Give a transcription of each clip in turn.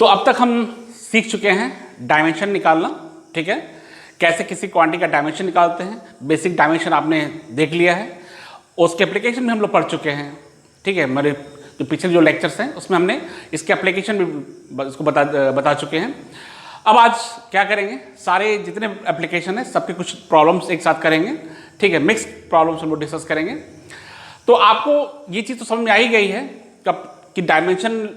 तो अब तक हम सीख चुके हैं डायमेंशन निकालना, ठीक है, कैसे किसी क्वांटिटी का डायमेंशन निकालते हैं। बेसिक डायमेंशन आपने देख लिया है, उसके एप्लीकेशन भी हम लोग पढ़ चुके हैं, ठीक है। मेरे जो पिछले जो लेक्चर्स हैं उसमें हमने इसके एप्लीकेशन भी इसको बता चुके हैं। अब आज क्या करेंगे, सारे जितने एप्लीकेशन हैं सबके कुछ प्रॉब्लम्स एक साथ करेंगे, ठीक है, मिक्स प्रॉब्लम्स हम लोग डिस्कस करेंगे। तो आपको ये चीज़ तो समझ में आ ही गई है कब कि डायमेंशन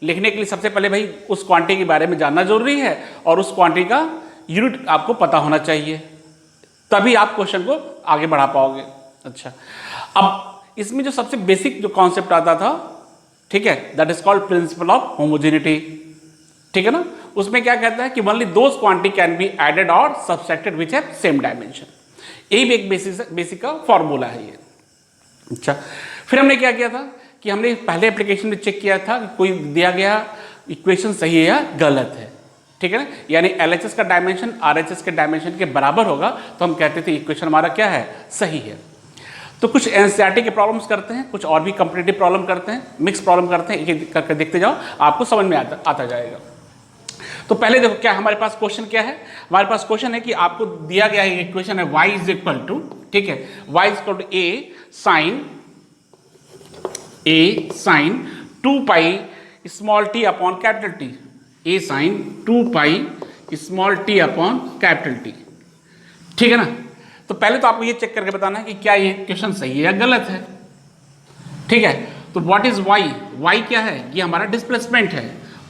लिखने के लिए सबसे पहले भाई उस क्वांटिटी के बारे में जानना जरूरी है और उस क्वांटिटी का यूनिट आपको पता होना चाहिए, तभी आप क्वेश्चन को आगे बढ़ा पाओगे। अच्छा, अब इसमें जो सबसे बेसिक जो कॉन्सेप्ट आता था, ठीक है, that is called principle of homogeneity, ठीक है ना। उसमें क्या कहता है कि only those quantity can be added और subtracted which have same dimension. ये भी एक बेसिक का फॉर्मूला है ये। अच्छा, फिर हमने क्या किया था कि हमने पहले एप्लीकेशन में चेक किया था कि कोई दिया गया इक्वेशन सही है या गलत है, ठीक है ना। यानी LHS का डायमेंशन RHS के डायमेंशन के बराबर होगा तो हम कहते थे इक्वेशन हमारा क्या है, सही है। तो कुछ NCERT के प्रॉब्लम्स करते हैं, कुछ और भी कॉम्पिटिटिव प्रॉब्लम करते हैं, मिक्स प्रॉब्लम करते हैं, एक एक करके देखते जाओ, आपको समझ में आता जाएगा। तो पहले देखो क्या हमारे पास क्वेश्चन क्या है। हमारे पास क्वेश्चन है कि आपको दिया गया है इक्वेशन है y इज इक्वल टू, ठीक है, y is equal to a sine 2 pi small t upon capital T, a sine 2 pi small t upon capital T, ठीक है ना। तो पहले तो आपको ये चेक करके बताना है कि क्या ये क्वेश्चन सही है या गलत है, ठीक है। तो व्हाट इज y, y क्या है, ये हमारा डिस्प्लेसमेंट है।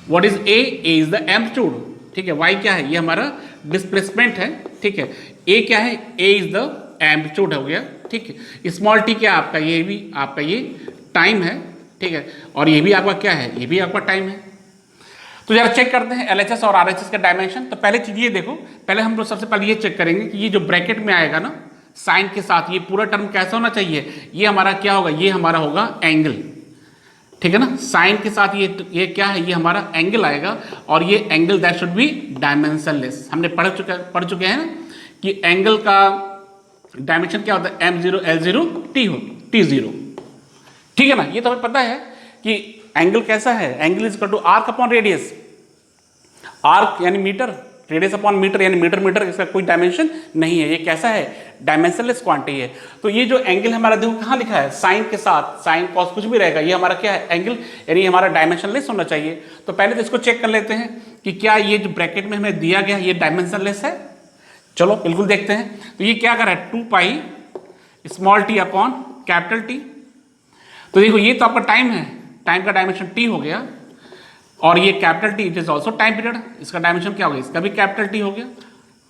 What is a is the amplitude, ठीक है, y क्या है, ये हमारा डिस्प्लेसमेंट है, ठीक है। a क्या है, a इज द एम्पलीट्यूड हो गया, ठीक है। स्मॉल t क्या आपका, ये भी आपका ये टाइम है, ठीक है, और ये भी आपका क्या है, ये भी आपका टाइम है। तो जरा चेक करते हैं LHS और RHS का डायमेंशन। तो पहले चीज ये देखो, पहले हम लोग सबसे पहले ये चेक करेंगे कि ये जो ब्रैकेट में आएगा ना साइन के साथ, ये पूरा टर्म कैसा होना चाहिए, ये हमारा क्या होगा, ये हमारा होगा एंगल, ठीक है ना। साइन के साथ ये क्या है, ये हमारा एंगल आएगा और ये angle that should be dimensionless. हमने पढ़ चुके हैं ना कि एंगल का डायमेंशन क्या होता है, M0 L0 T0, ठीक है ना। ये तो हमें पता है कि एंगल कैसा है, angle is equal to arc upon radius, arc यानी मीटर, रेडियस अपॉन मीटर यानी मीटर, इसका कोई डायमेंशन नहीं है, ये कैसा है, डायमेंशनलेस क्वांटिटी है। तो ये जो एंगल हमारा देखो कहाँ लिखा है, साइन के साथ, साइन कॉस कुछ भी रहेगा, ये हमारा क्या है, एंगल, यानी हमारा डायमेंशनलेस होना चाहिए। तो पहले तो इसको चेक कर लेते हैं कि क्या ये जो ब्रैकेट में हमें दिया गया ये डायमेंशनलेस है। चलो बिल्कुल देखते हैं। तो ये क्या कर रहा है, 2 pi small t upon capital T। तो देखो ये तो आपका टाइम है, टाइम का डायमेंशन t हो गया, और ये capital T it is also time period, इसका डायमेंशन क्या हो गया, इसका भी कैपिटल T हो गया,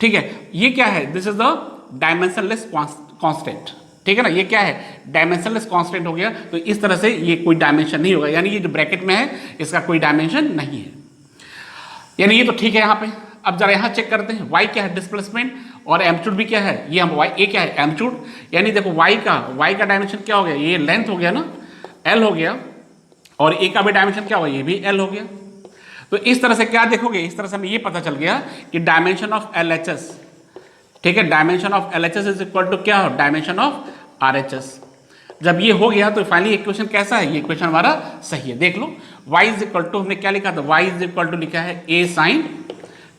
ठीक है। ये क्या है, this is the dimensionless constant, ठीक है ना। ये क्या है, डायमेंशनलेस कांस्टेंट हो गया। तो इस तरह से ये कोई डायमेंशन नहीं होगा, यानी ये जो ब्रैकेट में है इसका कोई डायमेंशन नहीं है, यानी ये तो ठीक है यहाँ पे। अब जरा यहाँ चेक करते हैं, y क्या है, डिस्प्लेसमेंट, और एम्पलीट्यूड भी क्या है, ये हम a क्या है, एम्पलीट्यूड, यानी देखो y का डायमेंशन क्या हो गया, ये लेंथ हो गया ना, L हो गया, और a का भी डायमेंशन क्या होगा, ये भी L हो गया। तो इस तरह से क्या देखोगे, इस तरह से हमें ये पता चल गया कि डायमेंशन ऑफ LHS, ठीक है, dimension of LHS is equal to क्या हो, डायमेंशन ऑफ RHS। जब ये हो गया तो फाइनली इक्वेशन कैसा है, ये इक्वेशन हमारा सही है। देख लो, y इज इक्वल टू हमने क्या लिखा था, y इज इक्वल टू लिखा है a साइन,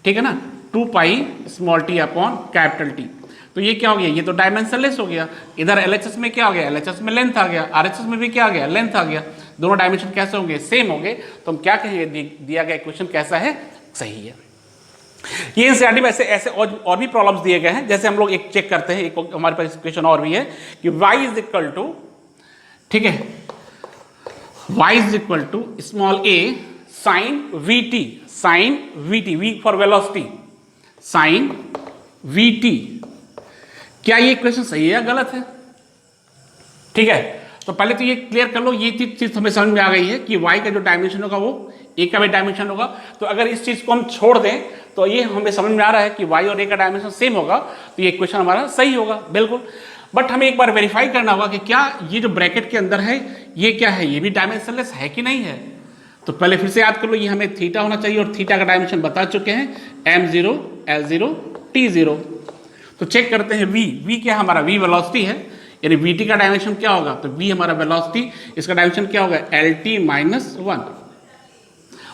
ठीक है ना, 2 pi small t upon capital T। तो ये क्या हो गया, ये तो डायमेंशनलेस हो गया। इधर LHS में क्या हो गया, LHS में लेंथ आ गया, RHS में भी क्या आ गया, लेंथ आ गया। दोनों डायमेंशन कैसे होंगे, सेम होंगे। तो हम क्या कहेंगे, दिया गया इक्वेशन कैसा है, सही है। ये NCERT में ऐसे और भी प्रॉब्लम्स दिए गए हैं। जैसे हम लोग एक चेक करते हैं, एक हमारे पास इक्वेशन और भी है कि y इज इक्वल टू, ठीक है, y is equal to small a sine VT, V for velocity, sine VT। क्या ये इक्वेशन सही है या गलत है, ठीक है। तो पहले तो ये क्लियर कर लो, ये चीज हमें समझ में आ गई है कि y का जो डायमेंशन होगा वो a का भी डायमेंशन होगा। तो अगर इस चीज को हम छोड़ दें तो ये हमें समझ में आ रहा है कि y और a का डायमेंशन सेम होगा, तो ये इक्वेशन हमारा सही होगा बिल्कुल। बट हमें एक बार वेरीफाई करना होगा कि क्या ये जो ब्रैकेट के अंदर है ये क्या है, ये भी डायमेंशनलेस है कि नहीं है। तो पहले फिर से याद कर लो, ये हमें थीटा होना चाहिए, और थीटा का डायमेंशन बता चुके हैं, M0 L0 T0। तो चेक करते हैं v क्या हमारा, v वेलोसिटी है, यानी vt का डायमेंशन क्या होगा, तो v हमारा वेलोसिटी, इसका डायमेंशन क्या होगा, LT -1,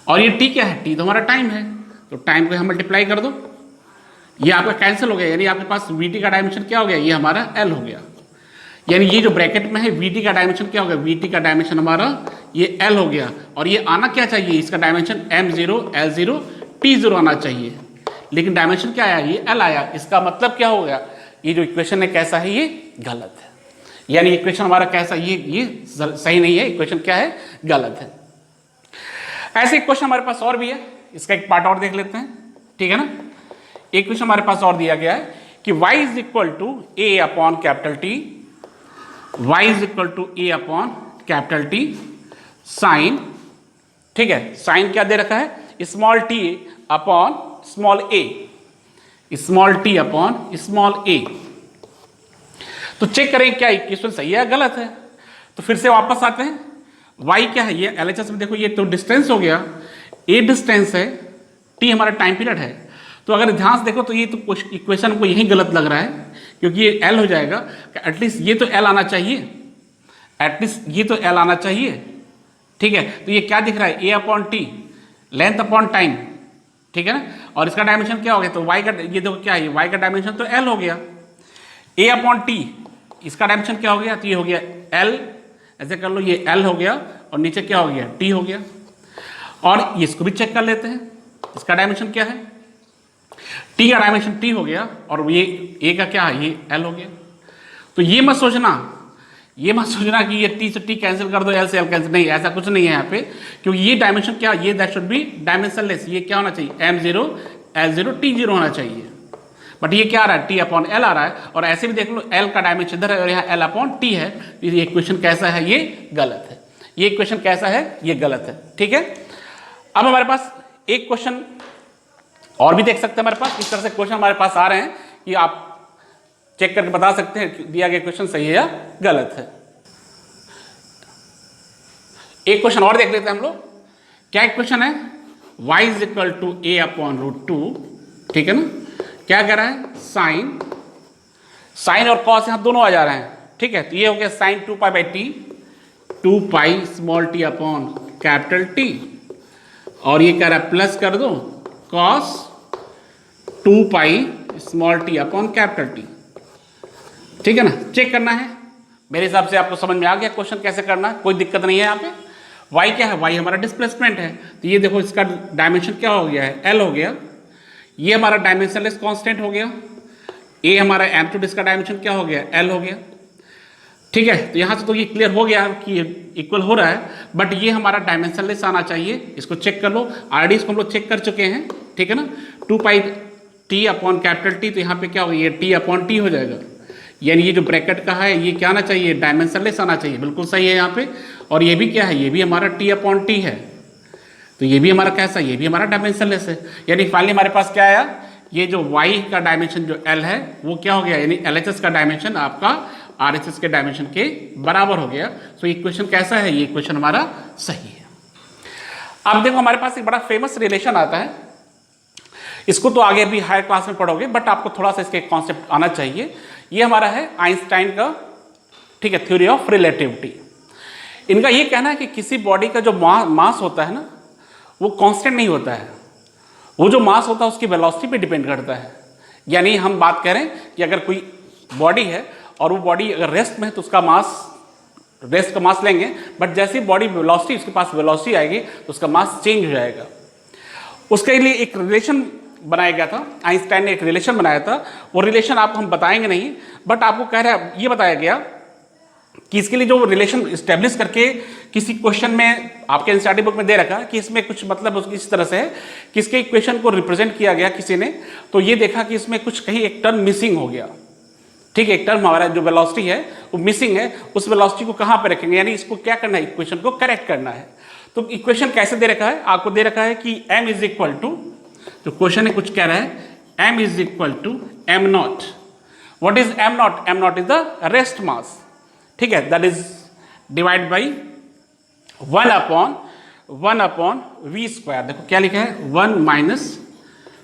और ये टी क्या है, टी तो हमारा टाइम है, तो टाइम को हम मल्टीप्लाई कर दो, ये आपका कैंसिल हो गया, यानी आपके पास वी टी का डायमेंशन क्या हो गया, ये हमारा एल हो गया। यानी ये जो ब्रैकेट में है वी टी का डायमेंशन क्या हो गया, वी टी का डायमेंशन हमारा ये एल हो गया। और ये आना क्या चाहिए, इसका डायमेंशन m0 l0 t0 आना चाहिए, लेकिन डायमेंशन क्या आया, ये एल आया। इसका मतलब क्या हो गया, ये जो इक्वेशन है कैसा है, ये गलत है। यानी इक्वेशन हमारा कैसा, ये सही नहीं है, इक्वेशन क्या है, गलत है। ऐसे इक्वेशन हमारे पास और भी है, इसका एक पार्ट और देख लेते हैं, ठीक है ना। एक क्वेश्चन हमारे पास और दिया गया है कि y is equal to a upon capital T, y is equal to a upon capital T sine, ठीक है, साइन क्या दे रखा है, small t upon small a, small t upon small a. तो चेक करें क्या इक्वेशन सही है या गलत है। तो फिर से वापस आते हैं, y क्या है, ये LHS में देखो, ये तो डिस्टेंस हो गया, a डिस्टेंस है, t हमारा टाइम पीरियड है। तो अगर ध्यान से देखो तो ये तो इक्वेशन को यही गलत लग रहा है, क्योंकि ये एल हो जाएगा, एटलीस्ट ये तो एल आना चाहिए, एटलीस्ट ये तो एल आना चाहिए, ठीक है। तो ये क्या दिख रहा है, A upon T, length upon time, ठीक है ना। और इसका डायमेंशन क्या हो गया, तो वाई का, ये देखो क्या है, वाई का डायमेंशन तो एल हो गया, ए अपॉन टी, इसका डायमेंशन क्या हो गया, तो ये हो गया एल, ऐसे कर लो, ये एल हो गया, और नीचे क्या हो गया, टी हो गया। और इसको भी चेक कर लेते हैं, इसका डायमेंशन क्या है, टी का डायमेंशन टी हो गया, और ये ए का क्या है, ये एल हो गया। तो ये मत सोचना कि ये टी से टी कैंसिल कर दो, एल से एल कैंसिल, नहीं, ऐसा कुछ नहीं है यहाँ पे, क्योंकि ये डायमेंशन क्या, ये दैट शुड बी डायमेंशनलेस, ये क्या होना चाहिए, m0 l0 t0 होना चाहिए। बट ये क्या आ रहा है, टी अपॉन एल आ रहा है। और ऐसे भी देख लो, एल का डायमेंशन इधर है और यहाँ एल अपॉन टी है, ये इक्वेशन कैसा है, ये गलत है, ये इक्वेशन कैसा है, ये गलत है, ठीक है। अब हमारे पास एक क्वेश्चन और भी देख सकते हैं, हमारे पास इस तरह से क्वेश्चन हमारे पास आ रहे हैं कि आप चेक करके बता सकते हैं दिया गया क्वेश्चन सही है या गलत है। एक क्वेश्चन और देख लेते हैं हम लोग, क्या क्वेश्चन है, y is equal to a upon root two, ठीक है ना। क्या कह रहा है, साइन और कॉस यहां दोनों आ जा रहे हैं, ठीक है। तो ये हो गया sine 2 pi by t, 2 pi small t upon capital T, और ये कह रहा है प्लस कर दो cos 2 pi small t upon capital T, ठीक है ना। चेक करना है, मेरे हिसाब से आपको समझ में आ गया क्वेश्चन कैसे करना है, कोई दिक्कत नहीं है। यहाँ पे y क्या है, y हमारा डिस्प्लेसमेंट है, तो ये देखो इसका डायमेंशन क्या हो गया है, l हो गया, ये हमारा डायमेंशनलेस कांस्टेंट हो गया, a हमारा एम्पलीट्यूड, इसका डायमेंशन क्या हो गया, l हो गया, ठीक है। तो यहाँ से तो ये क्लियर हो गया कि इक्वल हो रहा है, बट ये हमारा डायमेंशनलेस आना चाहिए, इसको चेक कर लो, ऑलरेडी इसको हम लोग चेक कर चुके हैं, ठीक है ना। 2 pi T upon capital T, तो यहाँ पे क्या होगा, ये टी अपॉन टी हो जाएगा, यानी ये जो ब्रैकेट का है ये क्या आना चाहिए, डायमेंशनलेस आना चाहिए, बिल्कुल सही है यहाँ पे। और ये भी क्या है, ये भी हमारा टी अपॉन टी है, तो ये भी हमारा कैसा, ये भी हमारा डायमेंशनलेस है। यानी फाइनली हमारे पास क्या आया, ये जो y का डायमेंशन जो l है वो क्या हो गया, यानी LHS का डायमेंशन आपका RHS के डायमेंशन के बराबर हो गया। सो इक्वेशन कैसा है, ये इक्वेशन हमारा सही है। अब देखो हमारे पास एक बड़ा फेमस रिलेशन आता है, इसको तो आगे भी हायर क्लास में पढ़ोगे, बट आपको थोड़ा सा इसके कॉन्सेप्ट आना चाहिए। ये हमारा है आइंस्टाइन का, ठीक है, थ्योरी ऑफ रिलेटिविटी। इनका ये कहना है कि किसी बॉडी का जो मास होता है ना, वो कांस्टेंट नहीं होता है, वो जो मास होता है उसकी वेलोसिटी पे डिपेंड करता है। यानी हम बात करें कि अगर कोई बॉडी है और वो बॉडी अगर रेस्ट में है तो उसका मास, रेस्ट का मास लेंगे, बट जैसे ही बॉडी वेलोसिटी, उसके पास वेलोसिटी आएगी तो उसका मास चेंज हो जाएगा। उसके लिए एक रिलेशन बनाया गया था, आइंस्टाइन ने एक रिलेशन बनाया था, वो रिलेशन आपको हम बताएंगे नहीं, बट आपको कह रहा है, ये बताया गया कि इसके लिए जो रिलेशन इस्टेब्लिश करके किसी क्वेश्चन में आपके एनसीईआरटी बुक में दे रखा कि इसमें कुछ मतलब उसकी इस तरह से है कि इसके इक्वेशन को रिप्रेजेंट किया गया किसी ने, तो ये देखा कि इसमें कुछ कहीं एक टर्म मिसिंग हो गया, ठीक है, एक टर्म हमारा जो वेलोसिटी है वो मिसिंग है, उस वेलोसिटी को कहाँ पे रखेंगे, यानी इसको क्या करना है, इक्वेशन को करेक्ट करना है। तो इक्वेशन कैसे दे रखा है, आपको दे रखा है कि m इज इक्वल टू, जो क्वेश्चन है कुछ कह रहा है m is equal to m naught. What is m naught, m naught is the rest mass, ठीक है, that is divide by 1 upon v square. देखो क्या लिखा है, 1 माइनस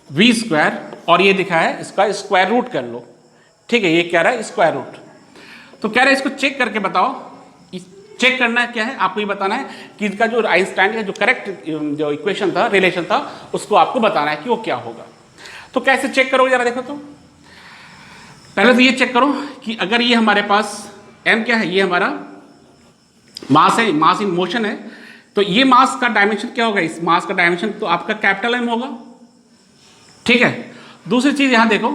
v स्क्वायर, और ये लिखा है इसका स्क्वायर रूट कर लो, ठीक है, ये कह रहा है स्क्वायर रूट। तो कह रहा है इसको चेक करके बताओ चेक करना है क्या है, आपको ये बताना है कि इसका जो आइंस्टाइन का जो करेक्ट जो इक्वेशन था, रिलेशन था, उसको आपको बताना है कि वो क्या होगा। तो कैसे चेक करोगे जरा देखो। तो पहले तो ये चेक करो कि अगर ये हमारे पास m क्या है, ये हमारा मास है, मास इन मोशन है, तो ये मास का डायमेंशन क्या होगा, इस मास का डायमेंशन तो आपका कैपिटल M होगा। ठीक है, दूसरी चीज यहां देखो,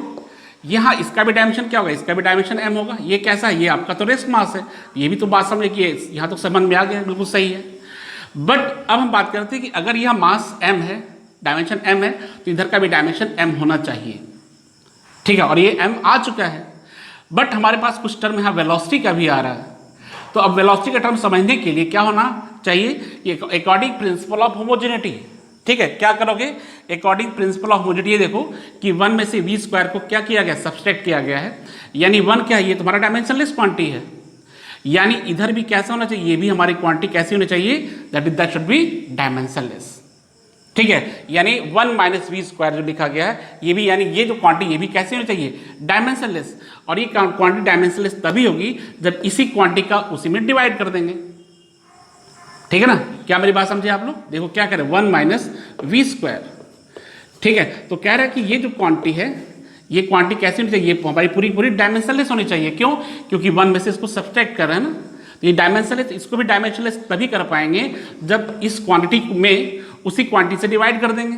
यहां इसका भी डायमेंशन क्या होगा, इसका भी डायमेंशन m होगा। ये कैसा है, ये आपका तो रेस्ट मास है, ये भी तो बात समझे कि यहां तो समझ में आ गया, बिल्कुल सही है। बट अब हम बात करते हैं कि अगर यह मास m है, डायमेंशन m है, तो इधर का भी डायमेंशन m होना चाहिए। ठीक है, और ये m आ चुका है, बट हमारे पास कुछ टर्म यहाँ वेलोसिटी का भी आ रहा है। तो अब वेलोसिटी का टर्म समझने के लिए क्या होना चाहिए, अकॉर्डिंग प्रिंसिपल ऑफ होमोजेनिटी। ठीक है, क्या करोगे, अकॉर्डिंग प्रिंसिपल ऑफ होमोजेनिटी। ये देखो कि 1 में से v स्क्वायर को क्या किया गया, सब्सट्रैक्ट किया गया है, यानी 1 क्या है, ये तुम्हारा डायमेंशनलेस क्वांटिटी है, यानी इधर भी कैसा होना चाहिए, ये भी हमारी क्वांटिटी कैसी होनी चाहिए, दैट शुड बी डायमेंशनलेस। ठीक है, यानी 1 माइनस वी स्क्वायर जो लिखा गया है, ये भी यानी ये जो क्वांटिटी ये भी कैसे होनी चाहिए, डायमेंशनलेस। और ये क्वांटिटी डायमेंशनलेस तभी होगी जब इसी क्वांटिटी का उसी में डिवाइड कर देंगे। ठीक है ना, क्या मेरी बात समझे आप लोग। देखो क्या करें, 1 माइनस वी स्क्वायर। ठीक है, तो कह रहा है कि ये जो क्वांटिटी है, ये क्वांटिटी कैसी होनी चाहिए, हमारी पूरी पूरी डायमेंशनलेस होनी चाहिए। क्यों, क्योंकि 1 में से इसको सब्सट्रैक्ट कर रहे हैं ना, तो ये डायमेंशनलेस, इसको भी डायमेंशनलेस तभी कर पाएंगे जब इस क्वांटिटी में उसी क्वांटिटी से डिवाइड कर देंगे।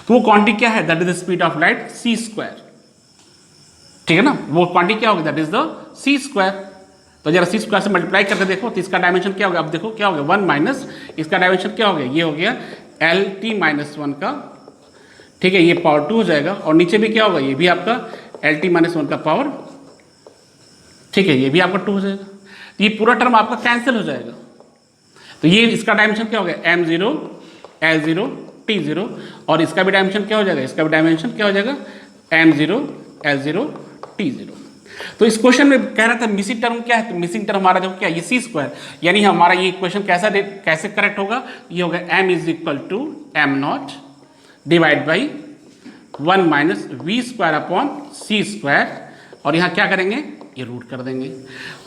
तो वो क्वांटिटी क्या है, that is the speed of light c square. ठीक है ना, वो क्वांटिटी क्या होगी, that is the c square. तो जरा c स्क्वायर से मल्टीप्लाई करके देखो, तो इसका डायमेंशन क्या होगा, अब देखो क्या होगा, 1 माइनस इसका डायमेंशन क्या हो गया, ये हो गया LT-1 का। ठीक है, ये पावर 2 हो जाएगा, और नीचे भी क्या होगा, ये भी आपका LT-1 का पावर। ठीक है, ये भी आपका 2 हो जाएगा, तो ये पूरा टर्म आपका कैंसिल हो जाएगा। तो ये इसका डायमेंशन क्या हो गया, m0 L0 T0, और इसका भी डायमेंशन क्या हो जाएगा, इसका भी डायमेंशन क्या हो जाएगा, m0 L0 T0। तो इस क्वेश्चन में कह रहा था मिसिंग टर्म क्या है, तो मिसिंग टर्म हमारा देखो क्या, ये c स्क्वायर, यानी हमारा ये इक्वेशन कैसे करेक्ट होगा, ये होगा m is equal to m0 divide by 1 minus v square upon c square, और यहाँ क्या करेंगे, ये रूट कर देंगे।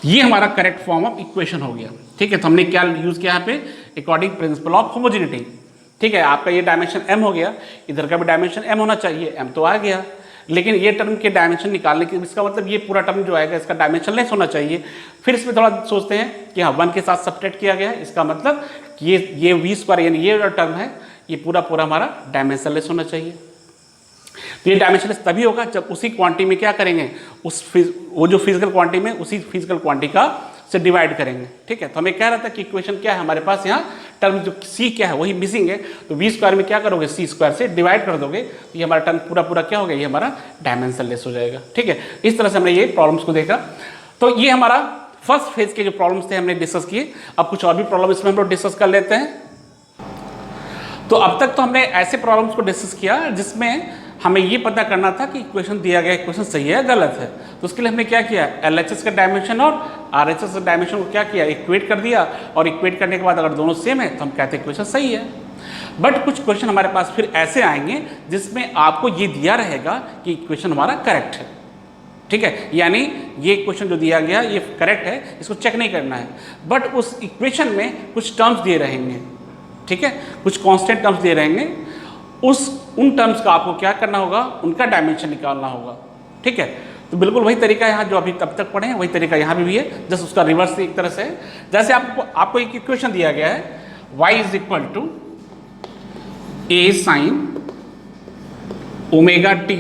ये हमारा करेक्ट फॉर्म ऑफ इक्वेशन हो गया। ठीक है, तो हमने क्या यूज किया यहाँ पे, अकॉर्डिंग प्रिंसिपल ऑफ होमोजेनिटी। ठीक है, आपका ये डायमेंशन m हो गया, इधर का भी डायमेंशन m होना चाहिए, m तो आ गया, लेकिन ये टर्म के डायमेंशन निकालने के, इसका मतलब ये पूरा टर्म जो आएगा इसका डायमेंशन लेस होना चाहिए। फिर इसमें थोड़ा सोचते हैं कि हाँ 1 के साथ सब्ट्रैक्ट किया गया है, इसका मतलब कि ये वी स्क्वायर यानी ये जो टर्म है, ये पूरा हमारा डायमेंशन लेस होना चाहिए। तो ये डायमेंशनलेस तभी होगा जब उसी क्वांटिटी में क्या करेंगे, वो जो फिजिकल क्वांटिटी में उसी फिजिकल क्वांटिटी का से डिवाइड करेंगे। ठीक है, तो हमें कह रहा था कि इक्वेशन क्या है, हमारे पास यहाँ टर्म जो c क्या है वही मिसिंग है, तो v स्क्वायर में क्या करोगे, c स्क्वायर से डिवाइड कर दोगे, तो ये हमारा टर्म पूरा क्या हो गया, ये हमारा डायमेंशनलेस हो जाएगा। ठीक है, इस तरह से हमने ये प्रॉब्लम्स को देखा। तो ये हमारा फर्स्ट फेज के जो प्रॉब्लम्स थे हमने डिस्कस किए। अब कुछ और भी प्रॉब्लम इसमें हम लोग डिस्कस कर लेते हैं। तो अब तक तो हमने ऐसे प्रॉब्लम्स को डिस्कस किया जिसमें हमें ये पता करना था कि इक्वेशन दिया गया इक्वेशन सही है गलत है। तो उसके लिए हमने क्या किया, LHS का डायमेंशन और RHS का डायमेंशन को क्या किया, इक्वेट कर दिया, और इक्वेट करने के बाद अगर दोनों सेम है तो हम कहते हैं इक्वेशन सही है। बट कुछ क्वेश्चन हमारे पास फिर ऐसे आएंगे जिसमें आपको ये दिया रहेगा कि इक्वेशन हमारा करेक्ट है। ठीक है, यानी ये क्वेश्चन जो दिया गया ये करेक्ट है, इसको चेक नहीं करना है, बट उस इक्वेशन में कुछ टर्म्स दिए रहेंगे। ठीक है, कुछ कांस्टेंट टर्म्स दिए रहेंगे, उन टर्म्स का आपको क्या करना होगा, उनका डायमेंशन निकालना होगा। ठीक है, तो बिल्कुल वही तरीका यहाँ जो अभी तब तक पढ़े हैं वही तरीका यहाँ भी है, जस्ट उसका रिवर्स एक तरह से। जैसे आपको एक इक्वेशन दिया गया है, y is equal to a sine omega t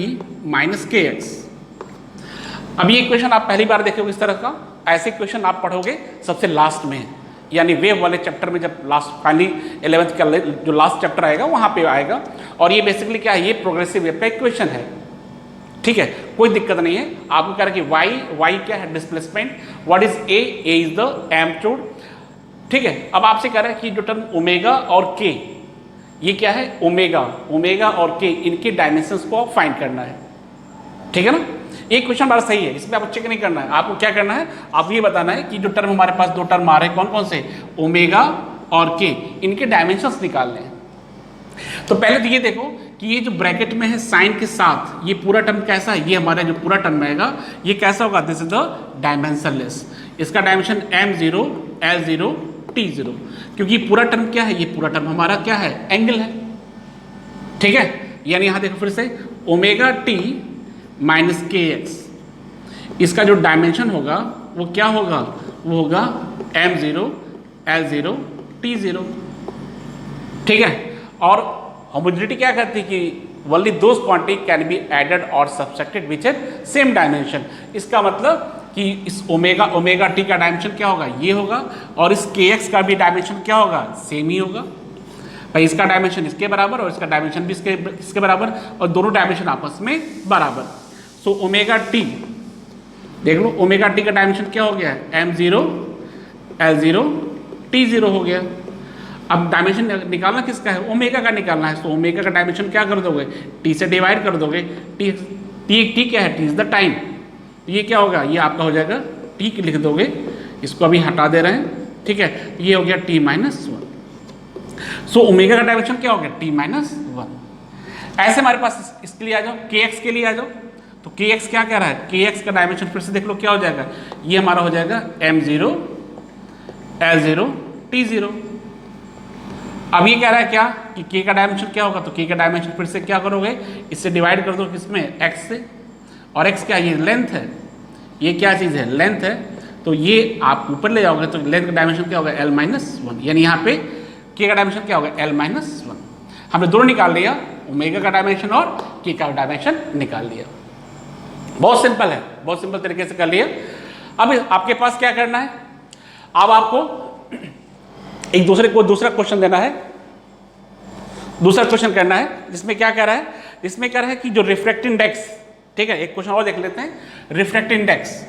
minus kx। अब ये इक्वेशन आप पहली बार देखोगे इस तरह का, ऐसे इक्वेशन आप पढ़ोगे सबसे लास्ट में, यानी वेव वाले चैप्टर में, जब लास्ट फाइनली 11th का जो लास्ट चैप्टर आएगा वहाँ पे आएगा। और ये बेसिकली क्या है, ये प्रोग्रेसिव वेव का इक्वेशन है। ठीक है, कोई दिक्कत नहीं है। आपको कह रहा है कि y क्या है, displacement, what is a is the amplitude. ठीक है, अब आपसे कह रहा है कि जो टर्म ओमेगा और k, ये क्या है, ओमेगा और k, इनके डायमेंशंस को फाइंड करना है। ठीक है ना, एक क्वेश्चन हमारा सही है, इसमें आपको चेक नहीं करना है, आपको क्या करना है, आपको ये बताना है कि जो टर्म हमारे पास दो टर्म आ रहे हैं कौन कौन से, ओमेगा और के, इनके डायमेंशंस निकालने हैं। तो पहले तो ये देखो कि ये जो ब्रैकेट में है साइन के साथ, ये पूरा टर्म कैसा है, ये हमारा जो पूरा टर्म आएगा ये कैसा होगा, दिस इज द डायमेंशनलेस। इसका डायमेंशन m0 L0 T0, क्योंकि पूरा टर्म क्या है, ये पूरा टर्म हमारा क्या है, एंगल है। ठीक है, यानी यहां देखो फिर से ओमेगा टी माइनस के एक्स, इसका जो डायमेंशन होगा वो क्या होगा, वो होगा M0 L0 T0। ठीक है, और होमोजेनिटी क्या करती है कि only those quantity can be added or subtracted which have same dimension। इसका मतलब कि इस ओमेगा टी का डायमेंशन क्या होगा, ये होगा, और इस के एक्स का भी डायमेंशन क्या होगा, सेम ही होगा भाई। इसका डायमेंशन इसके बराबर और इसका डायमेंशन भी इसके बराबर, और दोनों डायमेंशन आपस में बराबर। सो ओमेगा टी देख लो, ओमेगा टी का डायमेंशन क्या हो गया, M0 L0 T0 हो गया। अब डायमेंशन निकालना किसका है, ओमेगा का निकालना है। तो ओमेगा का डायमेंशन क्या कर दोगे, टी से डिवाइड कर दोगे। टी क्या है, टी इज द टाइम। ये क्या होगा, ये आपका हो जाएगा टी लिख दोगे, इसको अभी हटा दे रहे हैं। ठीक है, ये हो गया टी माइनस 1। सो ओमेगा का डायमेंशन क्या हो गया, टी माइनस 1। ऐसे हमारे पास इसके लिए आ जाओ, के एक्स के लिए आ जाओ। तो के एक्स क्या कह रहा है, के एक्स का डायमेंशन फिर से देख लो क्या हो जाएगा, ये हमारा हो जाएगा M0 L0 T0। अब ये कह रहा है क्या कि k का डायमेंशन क्या होगा, तो k का डायमेंशन फिर से क्या करोगे, इससे डिवाइड कर दो किसमें, x से, और x क्या, ये लेंथ है, ये क्या चीज़ है, लेंथ है। तो ये आप ऊपर ले जाओगे तो लेंथ का डायमेंशन क्या होगा, L-1, यानी यहाँ पे k का डायमेंशन क्या होगा, L-1। हमने दोनों निकाल लिया, ओमेगा का डायमेंशन और k का डायमेंशन निकाल लिया। बहुत सिंपल है, बहुत सिंपल तरीके से कर लिया। अब आपके पास क्या करना है, अब आपको एक दूसरे को दूसरा क्वेश्चन देना है, दूसरा क्वेश्चन करना है, जिसमें क्या कह रहा है, इसमें कह रहा है कि जो रिफ्रैक्टिव इंडेक्स, ठीक है, एक क्वेश्चन और देख लेते हैं। रिफ्रैक्टिव इंडेक्स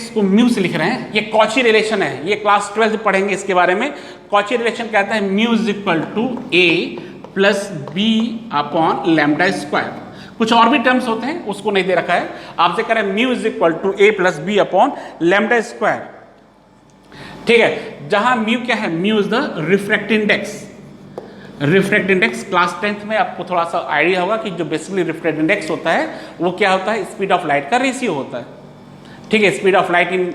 को म्यू से लिख रहे हैं। ये कॉची रिलेशन है, ये क्लास 12 पढ़ेंगे इसके बारे में। कॉची रिलेशन कहता है mu is equal to a plus b upon lambda square. कुछ और भी टर्म्स होते हैं, उसको नहीं दे रखा है, आपसे कह रहा है mu is equal to a plus b upon lambda square. ठीक है, जहां म्यू क्या है, mu is the refractive index. Refractive index class 10th में आपको थोड़ा सा आइडिया होगा कि जो बेसिकली रिफ्रैक्टिव इंडेक्स होता है वो क्या होता है, स्पीड ऑफ लाइट का रेशियो होता है। ठीक है, speed of light in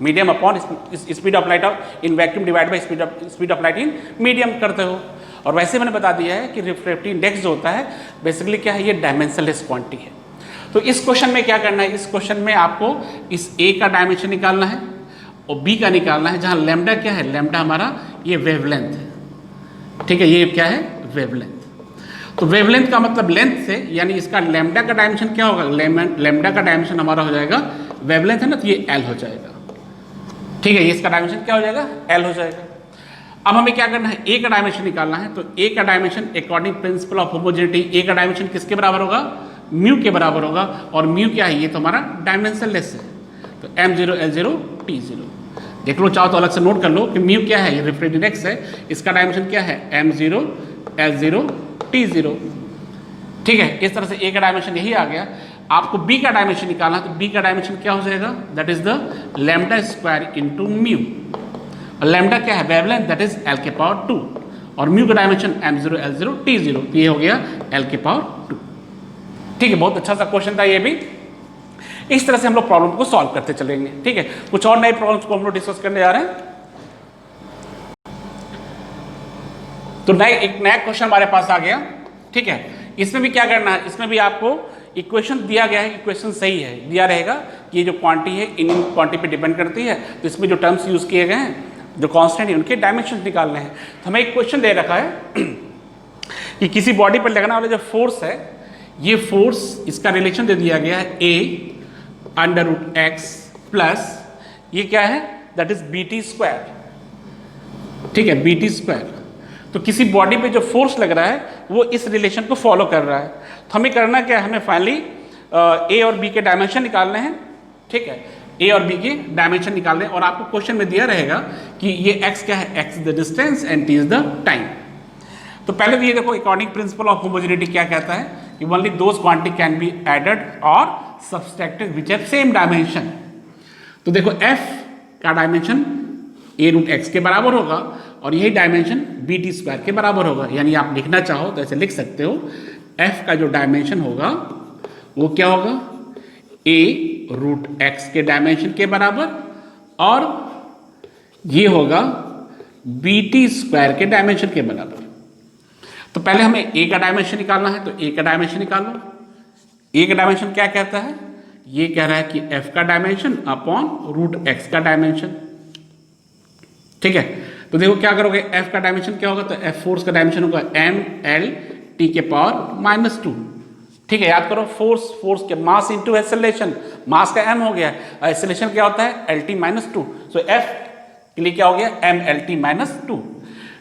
medium upon speed of light in vacuum divide by speed of light in medium करते हो। और वैसे मैंने बता दिया है कि रिफ्रैक्टिव इंडेक्स जो होता है बेसिकली क्या है, ये डायमेंशनलेस क्वांटिटी है। तो इस क्वेश्चन में क्या करना है, इस क्वेश्चन में आपको इस ए का डायमेंशन निकालना है और बी का निकालना है, जहां लैम्डा क्या है, लैम्डा हमारा ये वेवलेंथ है। ठीक है, ये क्या है, वेवलेंथ। तो वेवलेंथ का मतलब लेंथ से, यानी इसका लैम्डा का डायमेंशन क्या होगा, लैम्डा का डायमेंशन हमारा हो जाएगा, वेवलेंथ है ना, तो ये एल हो जाएगा। ठीक है, ये इसका डायमेंशन क्या हो जाएगा, एल हो जाएगा। अब हमें क्या करना है, ए का डायमेंशन निकालना है। तो ए का dimension according principle of homogeneity, A का डायमेंशन किसके बराबर होगा, म्यू के बराबर होगा। और म्यू क्या है, ये तो हमारा डायमेंशनलेस है, तो M0 L0 T0। देख लो, चाहो तो अलग से नोट कर लो कि म्यू क्या है, ये रिफ्रैक्टिव इंडेक्स है, इसका डायमेंशन क्या है, M0 L0 T0। ठीक है, इस तरह से ए का डायमेंशन यही आ गया। आपको बी का डायमेंशन निकालना, तो बी का डायमेंशन क्या हो जाएगा, that is the lambda square into mu. और लैम्डा क्या है, वेवलेंथ, दैट इज L के पावर 2, और म्यू का डायमेंशन M0 L0 T0, तो ये हो गया L के पावर 2। ठीक है, बहुत अच्छा सा क्वेश्चन था ये भी। इस तरह से हम लोग प्रॉब्लम को सॉल्व करते चलेंगे। ठीक है, कुछ और नए प्रॉब्लम्स को हम लोग डिस्कस करने जा रहे हैं। तो एक नया क्वेश्चन हमारे पास आ गया। ठीक है, इसमें भी क्या करना है, इसमें भी आपको इक्वेशन दिया गया है, इक्वेशन सही है, दिया रहेगा कि ये जो क्वांटिटी है इन क्वांटिटी पे डिपेंड करती है। तो इसमें जो टर्म्स यूज किए गए हैं, जो कांस्टेंट है, उनके डायमेंशन निकालने हैं। तो हमें एक क्वेश्चन दे रखा है कि किसी बॉडी पर लगने वाला जो फोर्स है, ये फोर्स, इसका रिलेशन दे दिया गया है A under root x plus ये क्या है, दैट इज BT स्क्वायर। ठीक है, BT स्क्वायर। तो किसी बॉडी पे जो फोर्स लग रहा है वो इस रिलेशन को फॉलो कर रहा है। तो हमें करना क्या है, हमें फाइनली A और B के डायमेंशन निकालने हैं। ठीक है, A और B के डायमेंशन निकालने हैं, और आपको क्वेश्चन में दिया रहेगा कि ये x क्या है, x is the distance and t is the time. तो पहले तो ये देखो, अकॉर्डिंग प्रिंसिपल ऑफ होमोजेनिटी क्या कहता है कि only those quantity can be added और subtracted which have same dimension. तो देखो f का डायमेंशन a रूट x के बराबर होगा, और यही डायमेंशन BT स्क्वायर के बराबर होगा। यानी आप लिखना चाहो तो ऐसे लिख सकते हो, f का जो डायमेंशन होगा वो क्या होगा, a रूट x के डायमेंशन के बराबर और ये होगा BT स्क्वायर के डायमेंशन के बराबर। तो पहले हमें A का डायमेंशन निकालना है, तो A का डायमेंशन निकाल लो। A का डायमेंशन क्या कहता है? ये कह रहा है कि F का डायमेंशन अपॉन रूट x का डायमेंशन। ठीक है, तो देखो क्या करोगे, F का डायमेंशन क्या होगा, तो F फोर्स का डायमेंशन होगा mL t के पावर -2। ठीक है, याद करो, फोर्स के मास इंटू एक्सेलरेशन, मास का m हो गया, एक्सेलरेशन क्या होता है LT-2। सो F के लिए क्या हो गया mLT-2।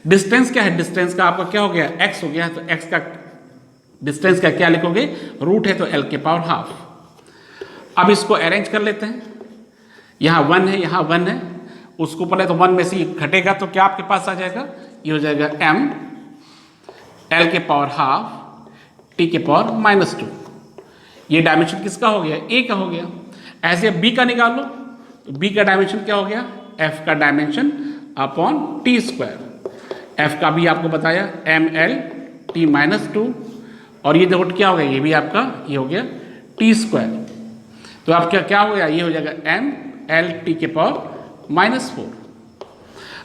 डिस्टेंस क्या है, डिस्टेंस का आपका क्या हो गया x हो गया, तो x का डिस्टेंस का क्या लिखोगे, रूट है तो l के पावर हाफ। अब इसको अरेंज कर लेते हैं, यहाँ 1 है, यहाँ 1 है, उसको पहले तो 1 में से घटेगा तो क्या आपके पास आ जाएगा, ये हो जाएगा m l के पावर हाफ t के पावर -2। ये डायमेंशन किसका हो गया, a का हो गया। ऐसे b का निकाल लो, तो b का डायमेंशन क्या हो गया, f का dimension upon t square. f का भी आपको बताया ml t-2, और ये देखो क्या हो गया, ये भी आपका ये हो गया t स्क्वायर। तो आप क्या हो गया, ये हो जाएगा ml t के पावर -4।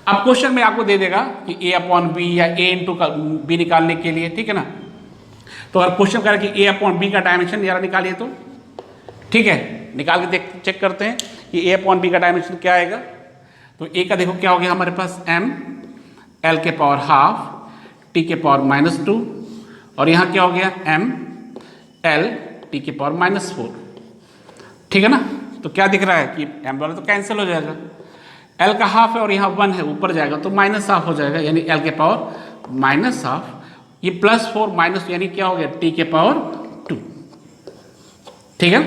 अब क्वेश्चन में आपको दे देगा कि a अपॉन b या a इंटू b निकालने के लिए, ठीक है ना। तो अगर क्वेश्चन करें कि a अपॉन b का डायमेंशन यार निकालिए, तो ठीक है, निकाल के चेक करते हैं कि a अपॉन b का डायमेंशन क्या आएगा। तो a का देखो क्या हो गया हमारे पास m l के पावर हाफ t के पावर -2, और यहाँ क्या हो गया m l t के पावर -4। ठीक है ना, तो क्या दिख रहा है कि m वाला तो कैंसिल हो जाएगा, l का हाफ है और यहाँ 1 है, ऊपर जाएगा तो -हाफ हो जाएगा, यानी l के पावर -हाफ, ये +4 माइनस यानी क्या हो गया t के पावर 2। ठीक है,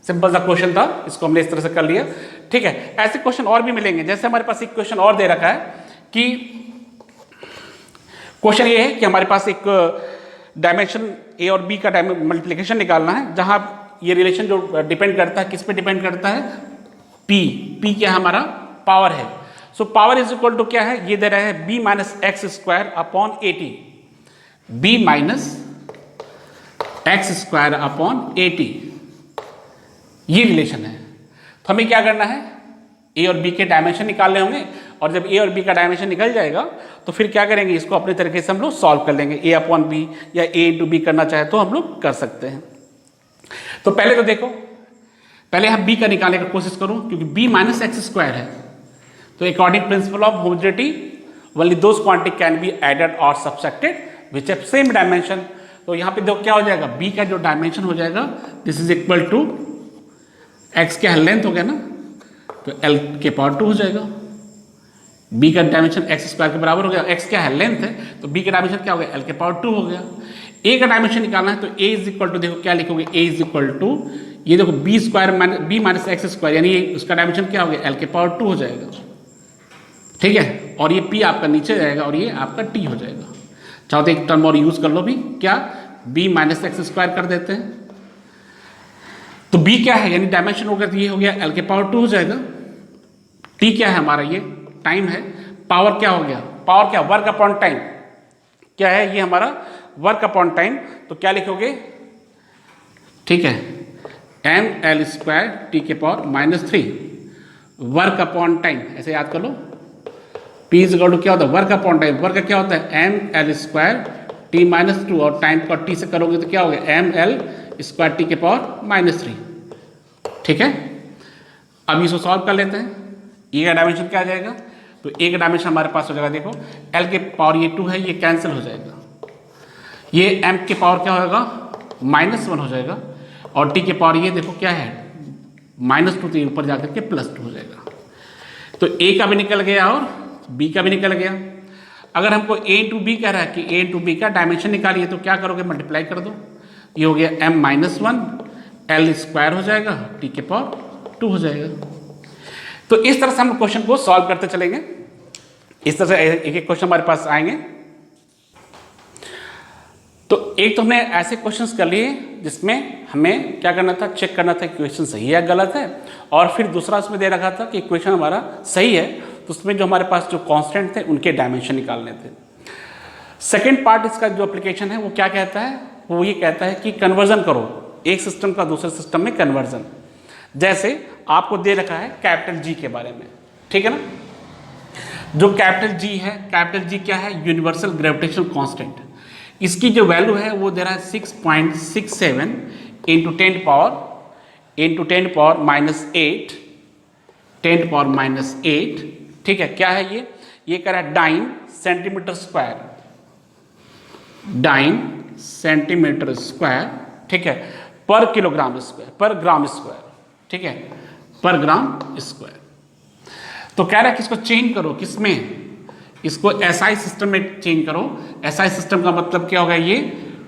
सिंपल सा क्वेश्चन था, इसको हमने इस तरह से कर लिया। ठीक है, ऐसे क्वेश्चन और भी मिलेंगे। जैसे हमारे पास एक क्वेश्चन और दे रखा है कि क्वेश्चन ये है कि हमारे पास एक डायमेंशन a और b का मल्टीप्लिकेशन निकालना है, जहां ये रिलेशन जो डिपेंड करता है, किस पे डिपेंड करता है, p क्या हमारा पावर है। So power is equal to क्या है, ये दे रहा है b minus x square upon 80, b minus x square upon 80, ये रिलेशन है। तो हमें क्या करना है, a और b के डायमेंशन निकालने होंगे, और जब a और b का डायमेंशन निकल जाएगा तो फिर क्या करेंगे, इसको अपने तरीके से हम लोग सॉल्व कर लेंगे। a अपॉन b या a इंटू b करना चाहे तो हम लोग कर सकते हैं। तो पहले तो देखो, पहले हम b का निकालने की कोशिश करो, क्योंकि b माइनस एक्स स्क्वायर है, तो according principle of homogeneity only those quantity can be added और subtracted which have same dimension. तो यहाँ पे देखो क्या हो जाएगा, b का जो डायमेंशन हो जाएगा this is equal to x क्या है, लेंथ हो गया ना, तो l के पावर 2 हो जाएगा। b का डायमेंशन एक्स स्क्वायर के बराबर हो गया, x क्या है, लेंथ है, तो b का डायमेंशन क्या हो गया, l के पावर 2 हो गया। a का डायमेंशन निकालना है, तो a इज इक्वल टू, देखो क्या लिखोगे, a इज इक्वल टू, ये देखो b square b minus x square, यानी ये उसका डायमेंशन क्या हो गया, l के पावर 2 हो जाएगा। ठीक है, और ये p आपका नीचे जाएगा और ये आपका t हो जाएगा। चाहो तो एक टर्म और यूज कर लो भी, क्या, b माइनस एक्स स्क्वायर कर देते हैं, तो b क्या है, यानी डायमेंशन हो गया, तो ये हो गया l के पावर 2 हो जाएगा। t क्या है हमारा, ये टाइम है, पावर क्या हो गया, पावर क्या, वर्क अपॉन टाइम, क्या है ये हमारा वर्क अपॉन टाइम, तो क्या लिखोगे, ठीक है, ml स्क्वायर t के पावर -3 वर्क अपॉन टाइम, ऐसे याद कर लो। p इज इक्वल टू क्या होता है, वर्क अपॉन टाइम, वर्क क्या होता है ml स्क्वायर t-2, और टाइम को t से करोगे तो क्या हो गया, ml स्क्वायर t के पावर -3। ठीक है, अब इसको सॉल्व कर लेते हैं। e का डायमेंशन क्या आ जाएगा, तो a का डायमेंशन हमारे पास हो जाएगा, देखो l के पावर ये 2 है, ये कैंसिल हो जाएगा, ये m के पावर क्या होगा, -1 हो जाएगा, और t के पावर ये देखो क्या है, -2, तो ऊपर जाकर के +2 हो जाएगा। तो a का भी निकल गया और b का भी निकल गया। अगर हमको a इंटू बी कह रहा है कि a इंटू बी का डायमेंशन निकालिए, तो क्या करोगे, मल्टीप्लाई कर दो, ये हो गया m-1 l स्क्वायर हो जाएगा, t के पावर 2 हो जाएगा। तो इस तरह से हम क्वेश्चन को सॉल्व करते चलेंगे, इस तरह से एक एक क्वेश्चन हमारे पास आएंगे। तो एक तो हमने ऐसे क्वेश्चंस कर लिए जिसमें हमें क्या करना था, चेक करना था क्वेश्चन सही है या गलत है, और फिर दूसरा उसमें दे रखा था कि इक्वेशन हमारा सही है, तो उसमें जो हमारे पास जो कांस्टेंट थे उनके डायमेंशन निकालने थे। सेकंड पार्ट इसका जो एप्लीकेशन है वो क्या कहता है, वो ये कहता है कि कन्वर्जन करो एक सिस्टम का दूसरे सिस्टम में कन्वर्जन। जैसे आपको दे रखा है कैपिटल जी के बारे में, ठीक है ना। जो कैपिटल जी है, कैपिटल जी क्या है, यूनिवर्सल ग्रेविटेशन कांस्टेंट। इसकी जो वैल्यू है वो दे रहा है 6.67 इंटू 10 पावर -8, 10 पावर -8, ठीक है। क्या है ये कह रहा है 9 सेंटीमीटर स्क्वायर, 9 सेंटीमीटर स्क्वायर, ठीक है, पर किलोग्राम स्क्वायर, पर ग्राम स्क्वायर, ठीक है, पर ग्राम स्क्वायर। तो कह रहा है कि इसको चेंज करो, किसमें, इसको एसआई सिस्टम में चेंज करो। एसआई सिस्टम का मतलब क्या होगा, ये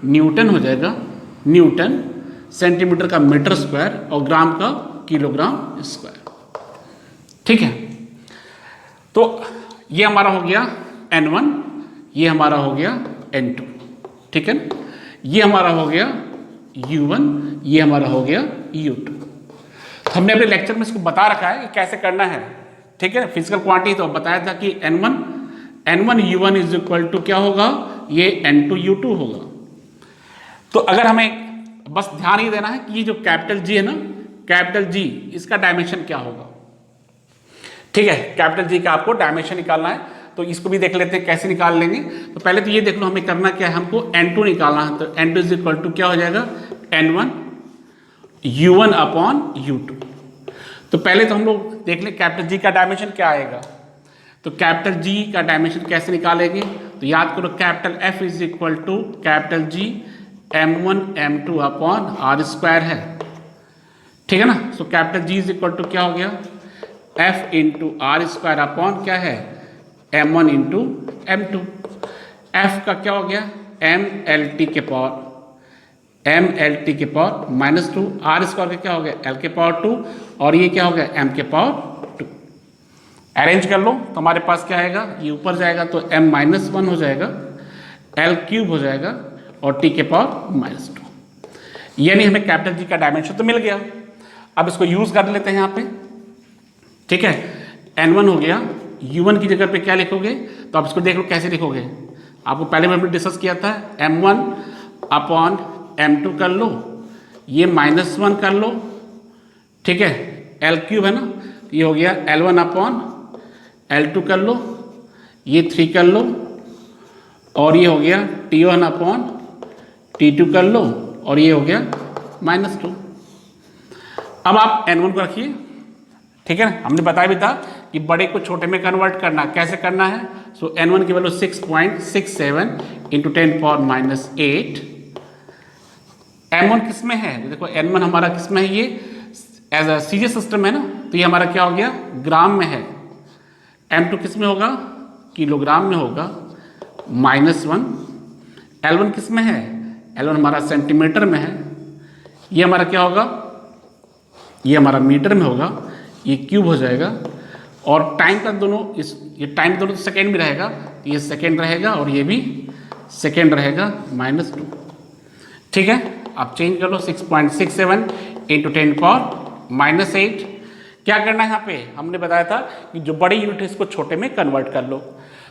न्यूटन हो जाएगा, न्यूटन, सेंटीमीटर का मीटर स्क्वायर और ग्राम का किलोग्राम स्क्वायर, ठीक है। तो ये हमारा हो गया N1, ये हमारा हो गया N2, ठीक है ना। ये हमारा हो गया U1, ये हमारा हो गया U2। तो हमने अपने लेक्चर में इसको बता रखा है कि कैसे करना है, ठीक है। फिजिकल क्वांटिटी तो बताया था कि N1 U1 is equal to क्या होगा, ये N2 U2 होगा। तो अगर हमें बस ध्यान ही देना है कि ये जो कैपिटल जी है ना, कैपिटल जी, इसका डायमेंशन क्या होगा, ठीक है। कैपिटल जी का आपको डायमेंशन निकालना है, तो इसको भी देख लेते हैं कैसे निकाल लेंगे। तो पहले तो ये देख लो हमें करना क्या है, हमको N2 निकालना है। तो N2 इज इक्वल टू क्या हो जाएगा, N1 U1 अपॉन U2। तो पहले तो हम लोग देख लें कैपिटल जी का डायमेंशन क्या आएगा। तो कैपिटल जी का डायमेंशन कैसे निकालेंगे, तो याद करो capital F is equal to capital G M1 M2 upon R square है, ठीक है ना। So capital G is equal to क्या हो गया, F into R square upon क्या है, M1 इंटू M2। F का क्या हो गया, MLT के पावर -2, R स्क्वायर का क्या हो गया, L के पावर 2, और ये क्या हो गया, M के पावर 2। अरेंज कर लो तो हमारे पास क्या आएगा, ये ऊपर जाएगा तो M-1 हो जाएगा, L क्यूब हो जाएगा और T के पावर -2। यानी हमें कैपिटल जी का डायमेंशन तो मिल गया। अब इसको यूज कर लेते हैं यहाँ पे, ठीक है। N1 हो गया, U1 की जगह पे क्या लिखोगे, तो आप इसको देख लो कैसे लिखोगे। आपको पहले में हमने डिस्कस किया था, M1 अपॉन M2 कर लो, ये -1 कर लो, ठीक है, L क्यूब है ना, ये हो गया L1 अपॉन L2 कर लो, ये 3 कर लो, और ये हो गया T1 अपॉन T2 कर लो, और ये हो गया -2। अब आप N1 को रखिए, ठीक है ना। हमने बताया भी था कि बड़े को छोटे में कन्वर्ट करना, कैसे करना है। सो N1 की वैल्यू 6.67 इंटू 10 पावर -8। M1 किस में है, देखो N1 हमारा किस में है, ये एज अ सीरीज सिस्टम है ना, तो ये हमारा क्या हो गया, ग्राम में है। M2 किस में होगा, किलोग्राम में होगा, -1। L1 किस में है, L1 हमारा सेंटीमीटर में है, ये हमारा क्या होगा, ये हमारा मीटर में होगा, ये क्यूब हो जाएगा। और टाइम का दोनों ये टाइम दोनों सेकेंड में रहेगा, तो ये सेकेंड रहेगा और ये भी सेकेंड रहेगा, -2, ठीक है। आप चेंज कर लो 6.67 इंटू 10 पावर -8। क्या करना है यहाँ पे, हमने बताया था कि जो बड़ी यूनिट है इसको छोटे में कन्वर्ट कर लो।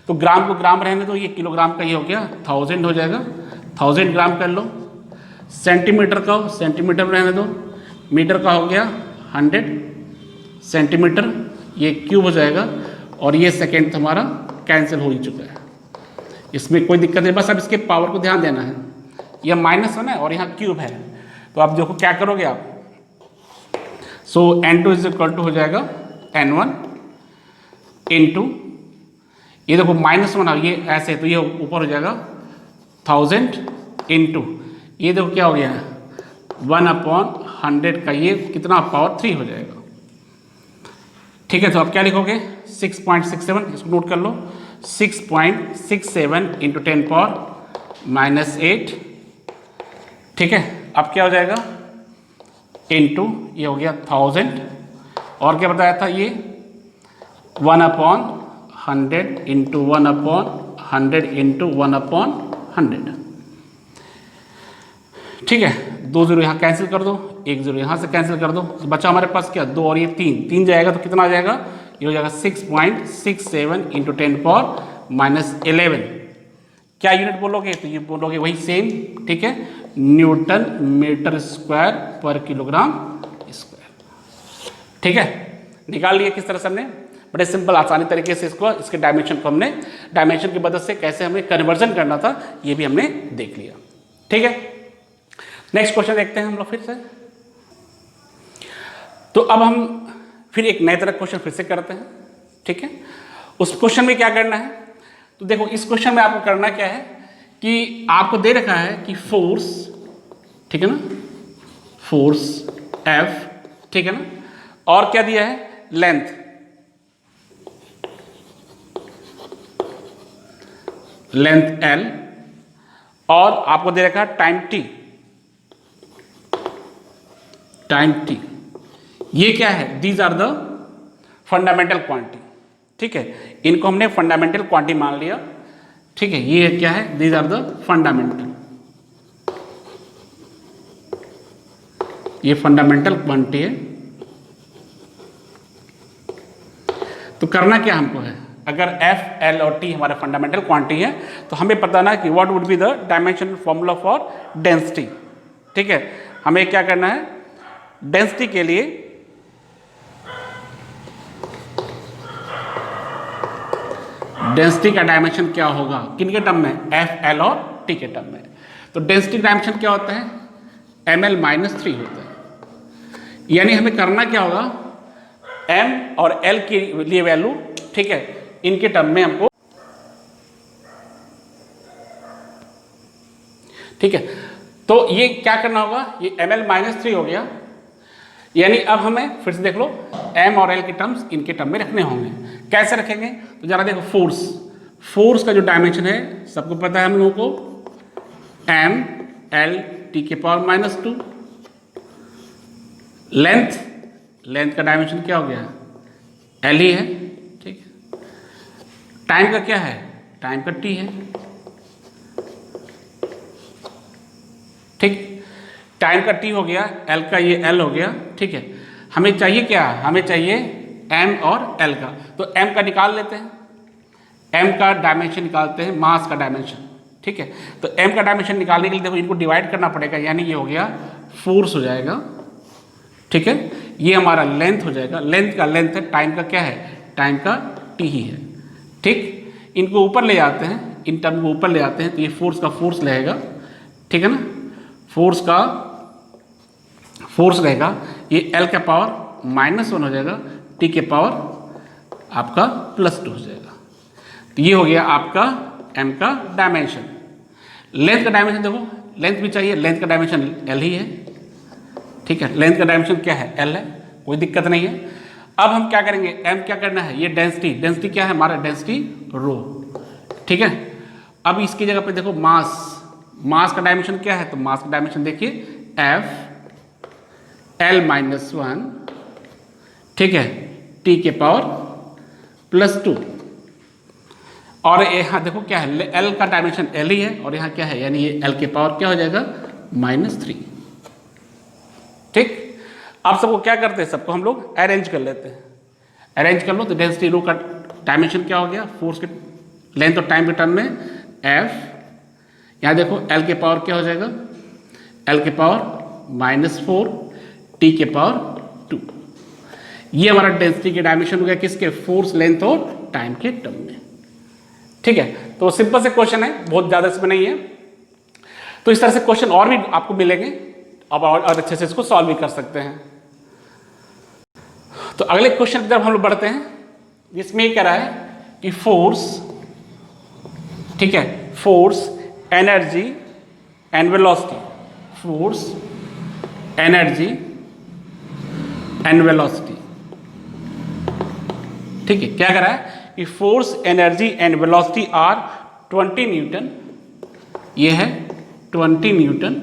तो ग्राम को ग्राम रहने दो, ये किलोग्राम का ये हो गया 1000 हो जाएगा, 1000 ग्राम कर लो। सेंटीमीटर का हो, सेंटीमीटर में रहने दो, मीटर का हो गया 100 सेंटीमीटर, ये क्यूब हो जाएगा, और ये सेकेंड हमारा कैंसिल हो ही चुका है, इसमें कोई दिक्कत नहीं। बस अब इसके पावर को ध्यान देना है, यह -1 है और यहाँ क्यूब है। तो आप देखो क्या करोगे आप, सो N2 इज इक्वल टू हो जाएगा N1 इंटू, ये देखो -1 है, ये ऐसे, तो ये ऊपर हो जाएगा 1000 इंटू, ये देखो क्या हो गया 1/100 का ये कितना पावर 3 हो जाएगा, ठीक है। तो आप क्या लिखोगे 6.67, इसको नोट कर लो, 6.67 इंटू 10 पावर -8, ठीक है। अब क्या हो जाएगा इंटू, ये हो गया 1000, और क्या बताया था ये 1/100 इंटू 1/100 इंटू 1/100, ठीक है। 2 0 यहाँ कैंसिल कर दो, 1 0 यहाँ से कैंसिल कर दो, तो बचा हमारे पास क्या 2 और ये 3 जाएगा, तो कितना आ जाएगा, ये हो जाएगा 6.67 इंटू 10 पावर -11। क्या यूनिट बोलोगे, तो ये बोलोगे वही सेम, ठीक है, न्यूटन मीटर स्क्वायर पर किलोग्राम स्क्वायर, ठीक है, निकाल लिया किस तरह से हमने, बड़े सिंपल आसानी तरीके से इसको, इसके डायमेंशन को हमने, डायमेंशन की मदद से कैसे हमें कन्वर्जन करना था ये भी हमने देख लिया। ठीक है, नेक्स्ट क्वेश्चन देखते हैं हम लोग फिर से। तो अब हम फिर एक नए तरह क्वेश्चन फिर से करते हैं। ठीक है, उस क्वेश्चन में क्या करना है, तो देखो इस क्वेश्चन में आपको करना क्या है कि आपको दे रखा है कि फोर्स, ठीक है ना, फोर्स F, ठीक है ना, और क्या दिया है, लेंथ, लेंथ L, और आपको दे रखा है टाइम T, टाइम T। ये क्या है, these are the fundamental quantity. ठीक है, इनको हमने फंडामेंटल क्वांटिटी मान लिया। ठीक है, ये क्या है, दीज आर द फंडामेंटल, ये फंडामेंटल क्वांटिटी है। तो करना क्या हमको है, अगर F, L और T हमारे फंडामेंटल क्वांटिटी है तो हमें पता ना कि what would be the dimensional formula for density. ठीक है, हमें क्या करना है, डेंसिटी के लिए डेंसिटी का डायमेंशन क्या होगा, किन के टर्म में, F, L और T के टर्म में। तो डेंसिटी डायमेंशन क्या होता है, ml-3 होता है। यानी हमें करना क्या होगा, M और L के लिए वैल्यू, ठीक है, इनके टर्म में हमको, ठीक है, तो ये क्या करना होगा, ये ml-3 हो गया। यानी अब हमें फिर से देख लो, M और L के टर्म्स इनके टर्म में रखने होंगे। कैसे रखेंगे, तो जरा देखो, फोर्स, फोर्स का जो डायमेंशन है सबको पता है हम लोगों को, M L T के पावर -2। लेंथ, लेंथ का डायमेंशन क्या हो गया, L ही है। ठीक, टाइम का क्या है, टाइम का T है। ठीक, टाइम का T हो गया, L का ये L हो गया। ठीक है, हमें चाहिए क्या, हमें चाहिए M और L का। तो M का निकाल लेते हैं, M का डायमेंशन निकालते हैं, मास का डायमेंशन। ठीक है, तो M का डायमेंशन निकालने के लिए देखो इनको डिवाइड करना पड़ेगा, यानी ये हो गया फोर्स हो जाएगा। ठीक है, ये हमारा लेंथ हो जाएगा, लेंथ का लेंथ है, टाइम का क्या है, टाइम का T ही है। ठीक, इनको ऊपर ले जाते हैं, इन टर्म को ऊपर ले जाते हैं, तो ये फोर्स का फोर्स रहेगा। ठीक है ना, फोर्स का फोर्स रहेगा, ये L का पावर -1 हो जाएगा, T के पावर आपका +2 हो जाएगा। तो ये हो गया आपका M का डायमेंशन। लेंथ का डायमेंशन देखो, लेंथ भी चाहिए, लेंथ का डायमेंशन L ही है। ठीक है, लेंथ का डायमेंशन क्या है, L है, कोई दिक्कत नहीं है। अब हम क्या करेंगे, M क्या करना है, ये डेंसिटी, डेंसिटी क्या है हमारा, डेंसिटी रो। ठीक है, अब इसकी जगह पे देखो मास, मास का डायमेंशन क्या है, तो मास का डायमेंशन देखिए F L-1, ठीक है, T के पावर +2। और यहाँ देखो क्या है, L का डायमेंशन L ही है, और यहाँ क्या है, यानी ये L के पावर क्या हो जाएगा, -3। ठीक, अब सबको क्या करते हैं, सबको हम लोग अरेंज कर लेते हैं। अरेंज कर लो तो डेंसिटी रो का डायमेंशन क्या हो गया, फोर्स के लेंथ और टाइम के टर्म में F, यहाँ देखो L के पावर क्या हो जाएगा, L के पावर -4, T के पावर 2। ये हमारा डेंसिटी के डायमेंशन हो गया किसके, फोर्स, लेंथ और टाइम के टर्म में। ठीक है, तो सिंपल से क्वेश्चन है, बहुत ज़्यादा इसमें नहीं है। तो इस तरह से क्वेश्चन और भी आपको मिलेंगे, अब और अच्छे से इसको सॉल्व भी कर सकते हैं। तो अगले क्वेश्चन की तरफ हम लोग बढ़ते हैं, जिसमें ये कह रहा है कि फोर्स, ठीक है, force, energy and velocity, force, energy and velocity. ठीक है, क्या कह रहा है कि force, energy and velocity are 20 newton, ये है 20 न्यूटन।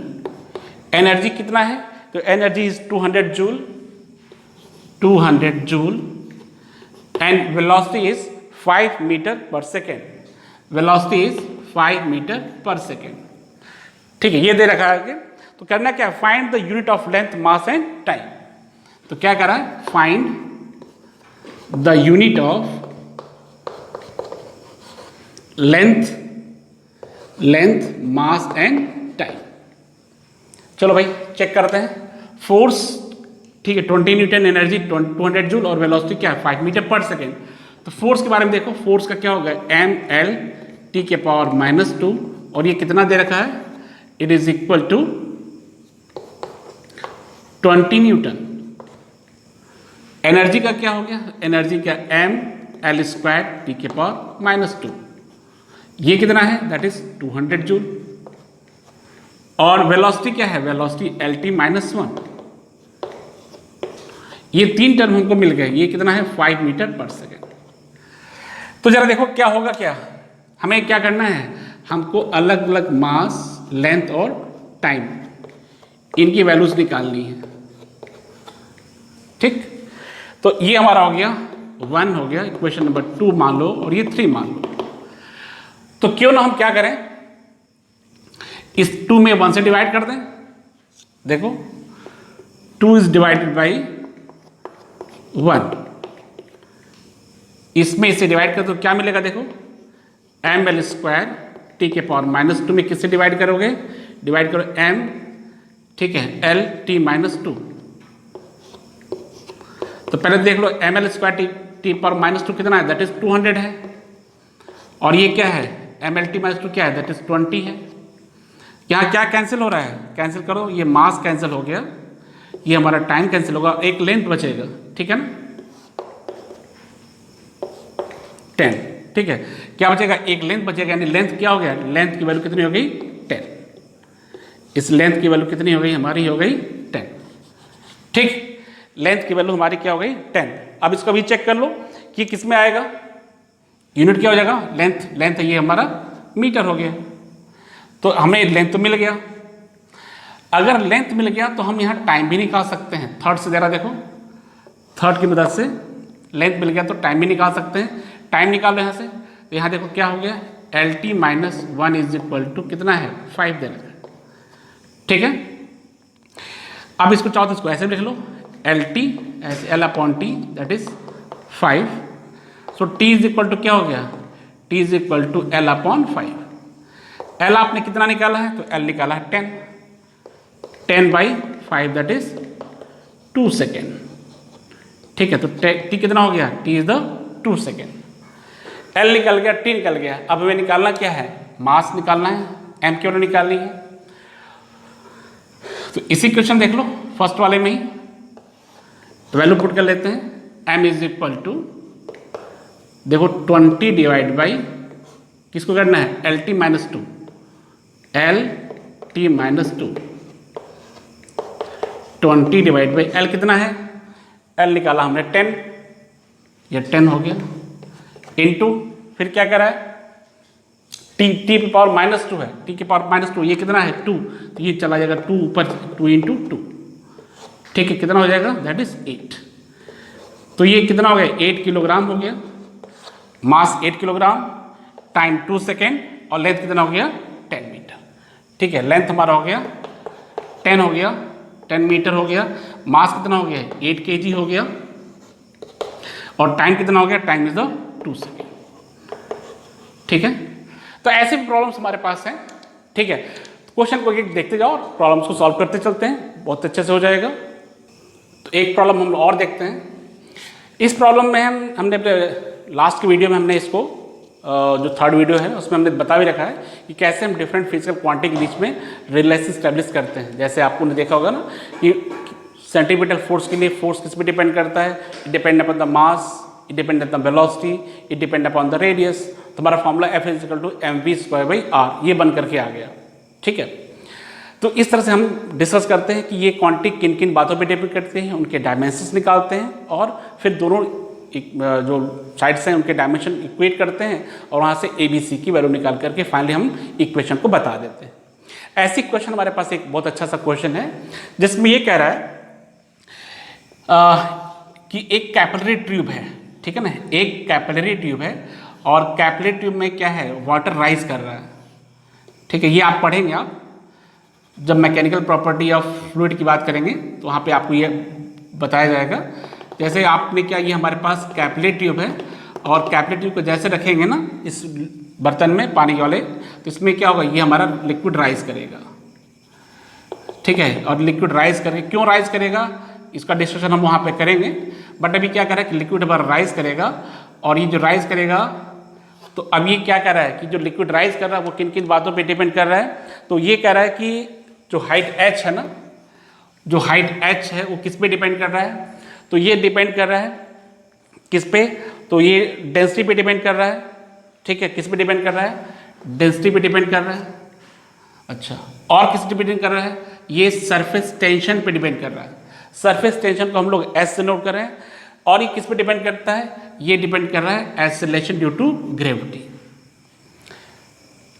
एनर्जी कितना है, तो energy is 200 joule, 200 joule, and velocity is 5 metre per second, velocity is 5 metre per second. ठीक है, ये दे रखा है। तो करना क्या, find the unit of length, mass and time. तो क्या कर रहा है, find the unit of length, length, mass and time. चलो भाई चेक करते हैं। फोर्स, ठीक है, 20 न्यूटन एनर्जी 200 जूल और वेलोसिटी क्या है 5 मीटर पर सेकेंड। तो फोर्स के बारे में देखो, फोर्स का क्या होगा एम एल टी के पावर -2 और ये कितना दे रखा है, it is equal to 20 newton. Energy का क्या हो गया, एनर्जी का एम एल स्क्वायर टी के पावर -2, ये कितना है दैट इज 200 जूल। और वेलोसिटी क्या है, वेलोसिटी एल टी -1, ये 3 टर्म हमको मिल गए, ये कितना है 5 मीटर पर सेकेंड। तो जरा देखो क्या होगा, क्या हमें क्या करना है, हमको अलग अलग मास, लेंथ और टाइम इनकी वैल्यूज निकालनी है। ठीक, तो ये हमारा हो गया 1 हो गया, इक्वेशन नंबर 2 मान लो और ये 3 मान लो। तो क्यों ना हम क्या करें, इस 2 में 1 से डिवाइड कर दें। देखो 2 इज डिवाइडेड बाई 1, इसमें इसे डिवाइड कर तो क्या मिलेगा, देखो एम एल स्क्वायर टी के पावर -2 में किससे डिवाइड करोगे, डिवाइड करो एम, ठीक है, एल टी -2। तो पहले देख लो M L square T power -2 कितना है, दैट इज 200 है। और ये क्या है एम एल टी -2 क्या है, दैट इज 20 है। यहाँ क्या कैंसिल हो रहा है, कैंसिल करो, ये मास कैंसिल हो गया, ये हमारा टाइम कैंसिल होगा, एक लेंथ बचेगा, ठीक है ना 10, ठीक है, क्या बचेगा, एक लेंथ बचेगा, यानी लेंथ क्या हो गया, लेंथ की वैल्यू कितनी हो गई 10, इस लेंथ की वैल्यू कितनी हो गई, हमारी हो गई 10। ठीक, लेंथ की वैल्यू हमारी क्या हो गई 10। अब इसको भी चेक कर लो कि किस में आएगा, यूनिट क्या हो जाएगा, लेंथ, लेंथ ये हमारा मीटर हो गया, तो हमें लेंथ तो मिल गया। अगर लेंथ मिल गया तो हम यहाँ टाइम भी निकाल सकते हैं, थर्ड से जरा देखो, थर्ड की मदद से लेंथ मिल गया तो टाइम भी निकाल सकते हैं। टाइम निकालो यहाँ से, तो यहाँ देखो क्या हो गया, L T -1 is equal to कितना है 5 दे रखा है, ठीक है। अब इसको चाहो तो इसको ऐसे लिख लो, एल टी ऐसे L upon T that is 5, so T is equal to क्या हो गया, T is equal to L upon 5। L आपने कितना निकाला है, तो एल निकाला है 10, 10/5 दैट इज 2 सेकेंड, ठीक है। तो टी कितना हो गया, T is the 2 second. L निकल गया, टी निकल गया, अब हमें निकालना क्या है, मास निकालना है, एम की वैल्यू निकालनी है। तो इसी क्वेश्चन देख लो फर्स्ट वाले में ही, तो वैल्यू पुट कर लेते हैं, एम इज इक्वल टू देखो 20 डिवाइड बाई किसको करना है, L T -2, L T -2, 20 divide by L कितना है, एल निकाला हमने 10, ये 10 हो गया, इनटू फिर क्या करा है, टी टी की पावर -2 है, टी की पावर -2, ये कितना है 2, तो ये चला जाएगा 2 ऊपर, 2 × 2, ठीक है, कितना हो जाएगा दैट इज 8। तो ये कितना हो गया 8 किलोग्राम हो गया, मास 8 किलोग्राम, टाइम 2 सेकेंड और लेंथ कितना हो गया 10 मीटर, ठीक है। लेंथ हमारा हो गया 10 हो गया, 10 मीटर हो गया, मास कितना हो गया 8 kg हो गया, और टाइम कितना हो गया, टाइम इज द 2 सेकेंड, ठीक है। तो ऐसे भी प्रॉब्लम्स हमारे पास हैं, ठीक है। क्वेश्चन को एक देखते जाओ और प्रॉब्लम्स को सॉल्व करते चलते हैं, बहुत अच्छे से हो जाएगा। तो एक प्रॉब्लम हम और देखते हैं। इस प्रॉब्लम में हमने अपने लास्ट की वीडियो में हमने इसको जो थर्ड वीडियो है उसमें हमने बता भी रखा है कि कैसे हम डिफरेंट फिजिकल क्वांटिटी के बीच में रिलेशन स्टैब्लिश करते हैं। जैसे आपको ने देखा होगा ना कि सेंट्रीपिटल फोर्स के लिए फोर्स किस पे डिपेंड करता है, it depend upon the mass, it depend upon velocity, it depend upon the radius. तो हमारा फॉर्मूला F = mv²/r ये बन करके आ गया, ठीक है। तो इस तरह से हम डिस्कस करते हैं कि ये क्वांटिटी किन किन बातों पे डिपेंड करते हैं, उनके डायमेंशंस निकालते हैं और फिर दोनों जो साइड्स हैं उनके डायमेंशन इक्वेट करते हैं और वहाँ से ABC की वैल्यू निकाल करके फाइनली हम इक्वेशन को बता देते हैं। ऐसी क्वेश्चन हमारे पास एक बहुत अच्छा सा क्वेश्चन है जिसमें ये कह रहा है कि एक कैपिलरी ट्यूब है, ठीक है ना, एक कैपिलरी ट्यूब है और कैपिलरी ट्यूब में क्या है, वाटर राइज कर रहा है, ठीक है। ये आप पढ़ेंगे, आप जब मैकेनिकल प्रॉपर्टी ऑफ फ्लूइड की बात करेंगे तो वहाँ पे आपको ये बताया जाएगा। जैसे आपने क्या, ये हमारे पास कैपिलरी ट्यूब है और कैपिलरी ट्यूब को जैसे रखेंगे ना इस बर्तन में पानी वाले, तो इसमें क्या होगा, ये हमारा लिक्विड राइज करेगा, ठीक है। और लिक्विड राइज करके क्यों राइज करेगा, इसका डिस्कशन हम वहाँ पे करेंगे। बट अभी क्या कर रहा है कि लिक्विड हमारा राइज करेगा, और ये जो राइज करेगा तो अब ये क्या कर रहा है कि जो लिक्विड राइज कर रहा है वो किन किन बातों पे डिपेंड कर रहा है। तो ये कह रहा है कि जो हाइट h है ना, जो हाइट h है वो किस पे डिपेंड कर रहा है, तो ये डिपेंड कर रहा है किस पे, तो ये डेंसिटी पे डिपेंड कर रहा है। ठीक है, किस पे डिपेंड कर रहा है, डेंसिटी पे डिपेंड कर रहा है। अच्छा, और किस पे डिपेंड कर रहा है, ये सरफेस टेंशन पे डिपेंड कर रहा है। सरफेस टेंशन को हम लोग S से नोट कर रहे हैं। और ये किस पे डिपेंड करता है, ये डिपेंड कर रहा है एक्सेलरेशन ड्यू टू ग्रेविटी।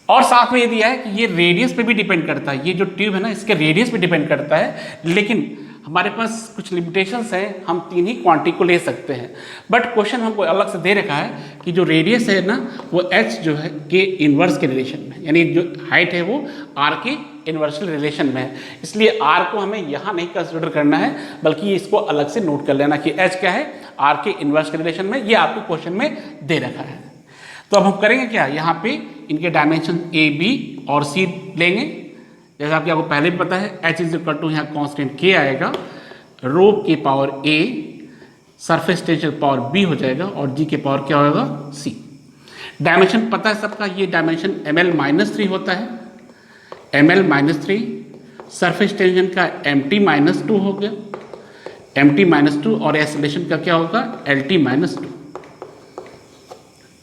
और साथ में ये दिया है कि ये रेडियस पे भी डिपेंड करता है, ये जो ट्यूब है ना इसके रेडियस पे डिपेंड करता है। लेकिन हमारे पास कुछ लिमिटेशंस हैं, हम 3 ही क्वांटिटी को ले सकते हैं। बट क्वेश्चन हमको अलग से दे रखा है कि जो रेडियस है ना वो h जो है के इन्वर्स के रिलेशन में, यानी जो हाइट है वो r के इन्वर्सल रिलेशन में है। इसलिए r को हमें यहाँ नहीं कंसिडर करना है, बल्कि इसको अलग से नोट कर लेना कि h क्या है, r के इन्वर्स के रिलेशन में। ये आपको क्वेश्चन में दे रखा है। तो अब हम करेंगे क्या, यहाँ पे इनके डायमेंशन a, b और c लेंगे। जैसा कि आपको पहले भी पता है h इज इक्वल टू यहाँ कॉन्स्टेंट k आएगा, रो के power a, surface tension power b हो जाएगा, और g के पावर क्या होगा c। डायमेंशन पता है सबका, ये डायमेंशन ml-3 होता है, ml-3। सरफेस टेंशन का mt-2 हो गया, mt-2, और एक्सेलरेशन का क्या होगा lt-2।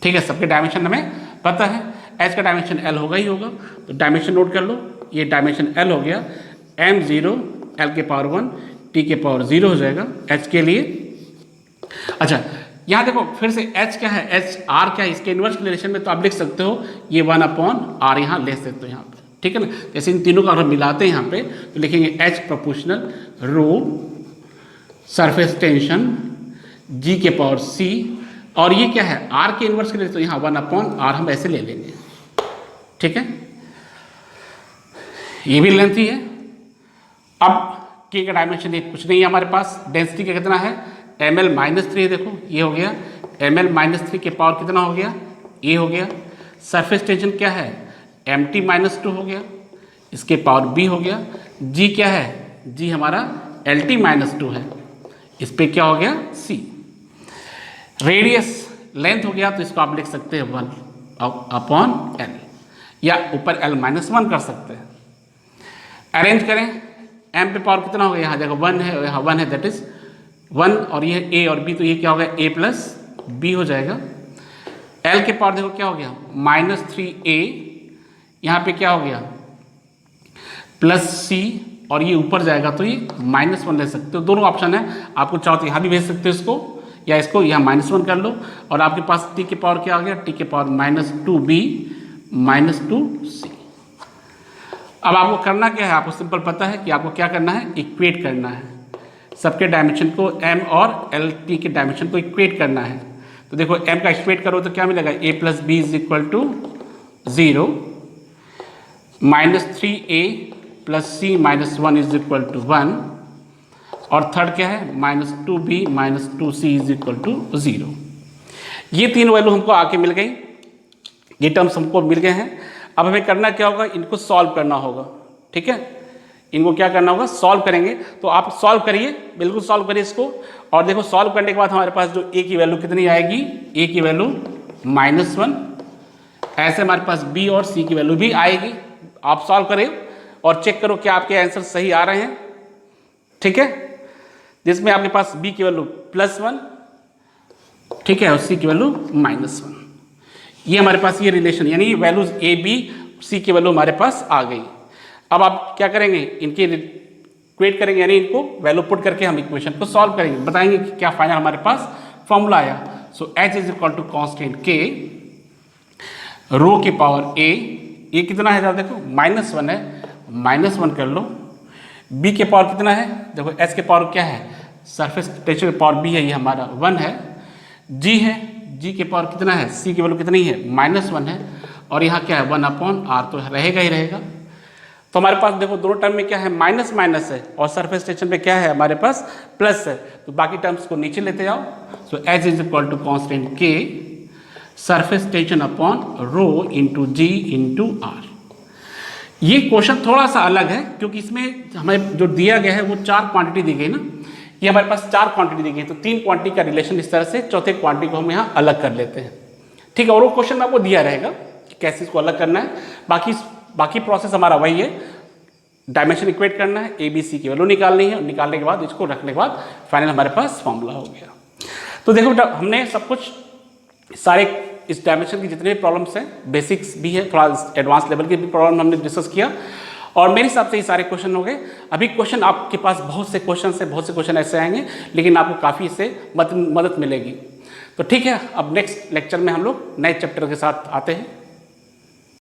ठीक है, सबके डायमेंशन हमें पता है। h का डायमेंशन l होगा ही होगा, तो डायमेंशन नोट कर लो। ये डायमेंशन l हो गया, m0 l के पावर 1 t के पावर 0 हो जाएगा h के लिए। अच्छा, यहाँ देखो फिर से h क्या है, h r क्या है, इसके इन्वर्स रिलेशन में तो आप लिख सकते हो ये 1/r यहाँ ले सकते हो यहाँ पे। ठीक है ना, जैसे इन तीनों का अगर मिलाते हैं यहाँ पे तो लिखेंगे h प्रोपोर्शनल रो सरफेस टेंशन g के पावर c, और ये क्या है r के इन्वर्स के लिए, तो यहाँ 1/r हम ऐसे ले लेंगे। ठीक है, ये भी लेंथी है। अब k का डायमेंशन ये कुछ नहीं है हमारे पास, डेंसिटी का कितना है ml-3 है, देखो ये हो गया ml-3 के पावर कितना हो गया, a हो गया। सरफेस टेंशन क्या है mt-2 हो गया, इसके पावर b हो गया। g क्या है, g हमारा lt-2 है, इस पे क्या हो गया c। रेडियस लेंथ हो गया, तो इसको आप लिख सकते हैं 1/l, या ऊपर l-1 कर सकते हैं। अरेंज करें, m पे पावर कितना हो गया, यहाँ जगह 1 है, यहाँ 1 है, दैट इज 1, और ये a और b, तो ये क्या होगा a+b हो जाएगा। l के पावर देखो क्या हो गया -3a, यहाँ पे क्या हो गया +c, और ये ऊपर जाएगा तो ये -1 ले सकते हो। दोनों ऑप्शन है, आपको चाहो तो यहाँ भी भेज सकते हो इसको, या इसको यहाँ -1 कर लो, और आपके पास t के पावर क्या आ गया, t के पावर -2b -2c। अब आपको करना क्या है, आपको सिंपल पता है कि आपको क्या करना है, इक्वेट करना है सबके डायमेंशन को, m और lt के डायमेंशन को इक्वेट करना है। तो देखो m का इक्वेट करो तो क्या मिलेगा, a+b = 0, -3a + c - 1 = 1, और थर्ड क्या है -2b -2c = 0। ये तीन वैल्यू हमको आके मिल गई, ये टर्म्स हमको मिल गए हैं। अब हमें करना क्या होगा, इनको सॉल्व करना होगा। ठीक है, इनको क्या करना होगा, सॉल्व करेंगे। तो आप सॉल्व करिए, बिल्कुल सॉल्व करिए इसको, और देखो सॉल्व करने के बाद हमारे पास जो a की वैल्यू कितनी आएगी, a की वैल्यू -1, ऐसे हमारे पास b और c की वैल्यू भी आएगी। आप सॉल्व करें और चेक करो कि आपके आंसर सही आ रहे हैं। ठीक है, जिसमें आपके पास b की वैल्यू +1, ठीक है, और c की वैल्यू -1। ये हमारे पास ये रिलेशन, यानी वैल्यूज a b c की वैल्यू हमारे पास आ गई। अब आप क्या करेंगे, इनके इक्वेट करेंगे, यानी इनको वैल्यू पुट करके हम इक्वेशन को सॉल्व करेंगे, बताएंगे कि क्या फाइनल हमारे पास फॉर्मूला आया। सो h = कांस्टेंट k, रो के पावर a, ये कितना है जरा देखो -1 है, -1 कर लो। b के पावर कितना है, देखो h के पावर क्या है, सरफेस टेंशन के पावर b है, ये हमारा 1 है। g है, g के पावर कितना है, c की वैल्यू कितनी है -1 है, और यहाँ क्या है 1/r, तो रहेगा ही रहेगा। तो हमारे पास देखो दोनों टर्म में क्या है, माइनस माइनस है, और सरफेस टेंशन पे क्या है हमारे पास प्लस है, तो बाकी टर्म्स को नीचे लेते जाओ। सो h = constant k, surface tension upon rho into g into r। ये क्वेश्चन थोड़ा सा अलग है, क्योंकि इसमें हमें जो दिया गया है वो 4 क्वांटिटी दी गई ना, ये हमारे पास 4 क्वांटिटी दी गई है, तो 3 क्वांटिटी का रिलेशन इस तरह से, चौथे क्वांटिटी को हम यहाँ अलग कर लेते हैं। ठीक है, और वो क्वेश्चन में आपको दिया रहेगा कि कैसे इसको अलग करना है। बाकी प्रोसेस हमारा वही है, डायमेंशन इक्वेट करना है, ए बी सी की वैल्यू निकालनी है, निकालने के बाद इसको रखने के बाद फाइनल हमारे पास फॉर्मूला हो गया। तो देखो बेटा, हमने सब कुछ सारे इस डायमेंशन की जितने भी प्रॉब्लम्स हैं, बेसिक्स भी है, थोड़ा एडवांस लेवल के भी प्रॉब्लम हमने डिस्कस किया, और मेरे हिसाब से ये सारे क्वेश्चन हो गए। अभी क्वेश्चन आपके पास बहुत से क्वेश्चन ऐसे आएंगे, लेकिन आपको काफ़ी इससे मदद मिलेगी। तो ठीक है, अब नेक्स्ट लेक्चर में हम लोग नए चैप्टर के साथ आते हैं।